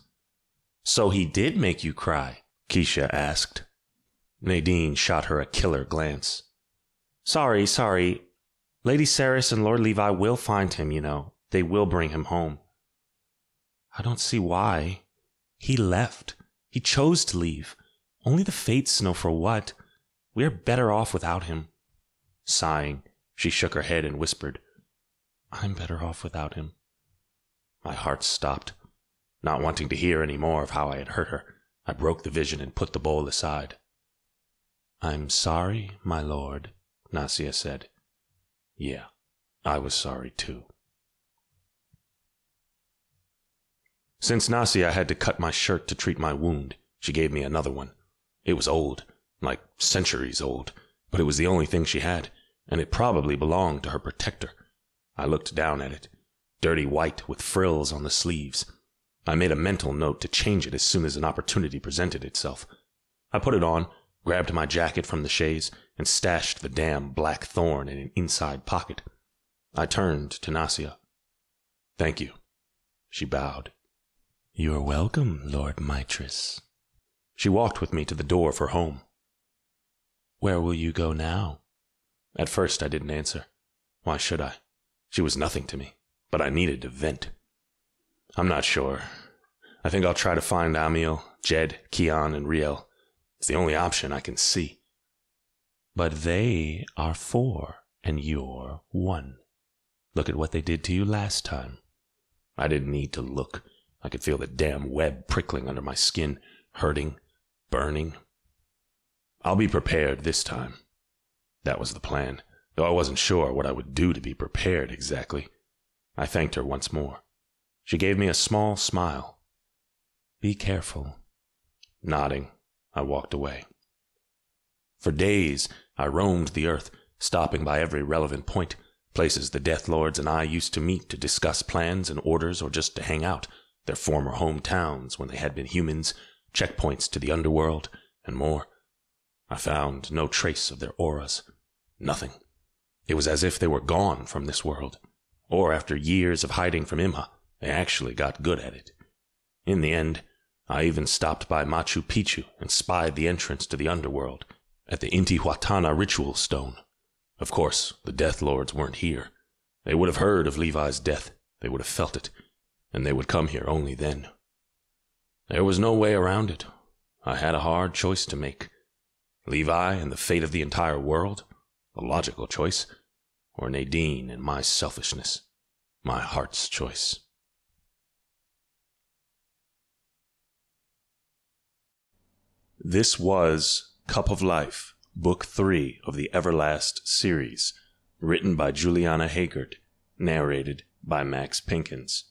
B: "So he did make you cry?" Keisha asked. Nadine shot her a killer glance. Sorry. Lady Saris and Lord Levi will find him, you know. They will bring him home." "I don't see why. He left. He chose to leave. Only the fates know for what. We're better off without him." Sighing, she shook her head and whispered, "I'm better off without him." My heart stopped. Not wanting to hear any more of how I had hurt her, I broke the vision and put the bowl aside. "I'm sorry, my lord," Nasia said. Yeah, I was sorry too. Since Nasia had to cut my shirt to treat my wound, she gave me another one. It was old, like centuries old, but it was the only thing she had, and it probably belonged to her protector. I looked down at it, dirty white with frills on the sleeves. I made a mental note to change it as soon as an opportunity presented itself. I put it on, grabbed my jacket from the chaise, and stashed the damn black thorn in an inside pocket. I turned to Nasia. "Thank you." She bowed. "You're welcome, Lord Mitris." She walked with me to the door for home. "Where will you go now?" At first I didn't answer. Why should I? She was nothing to me, but I needed to vent. "I'm not sure. I think I'll try to find Amiel, Jed, Kian, and Riel. It's the only option I can see." "But they are 4, and you're 1. Look at what they did to you last time." I didn't need to look. I could feel the damn web prickling under my skin, hurting, burning. "I'll be prepared this time." That was the plan, though I wasn't sure what I would do to be prepared exactly. I thanked her once more. She gave me a small smile. "Be careful." Nodding, I walked away. For days, I roamed the earth, stopping by every relevant point, places the Death Lords and I used to meet to discuss plans and orders or just to hang out, their former hometowns when they had been humans, checkpoints to the underworld, and more. I found no trace of their auras. Nothing. It was as if they were gone from this world. Or after years of hiding from Imha, they actually got good at it. In the end, I even stopped by Machu Picchu and spied the entrance to the underworld at the Intihuatana ritual stone. Of course, the Death Lords weren't here. They would have heard of Levi's death. They would have felt it. And they would come here only then. There was no way around it. I had a hard choice to make. Levi and the fate of the entire world, a logical choice, or Nadine and my selfishness, my heart's choice. This was Cup of Life, Book 3 of the Everlast series, written by Juliana Haygert, narrated by Maxx Pinkins.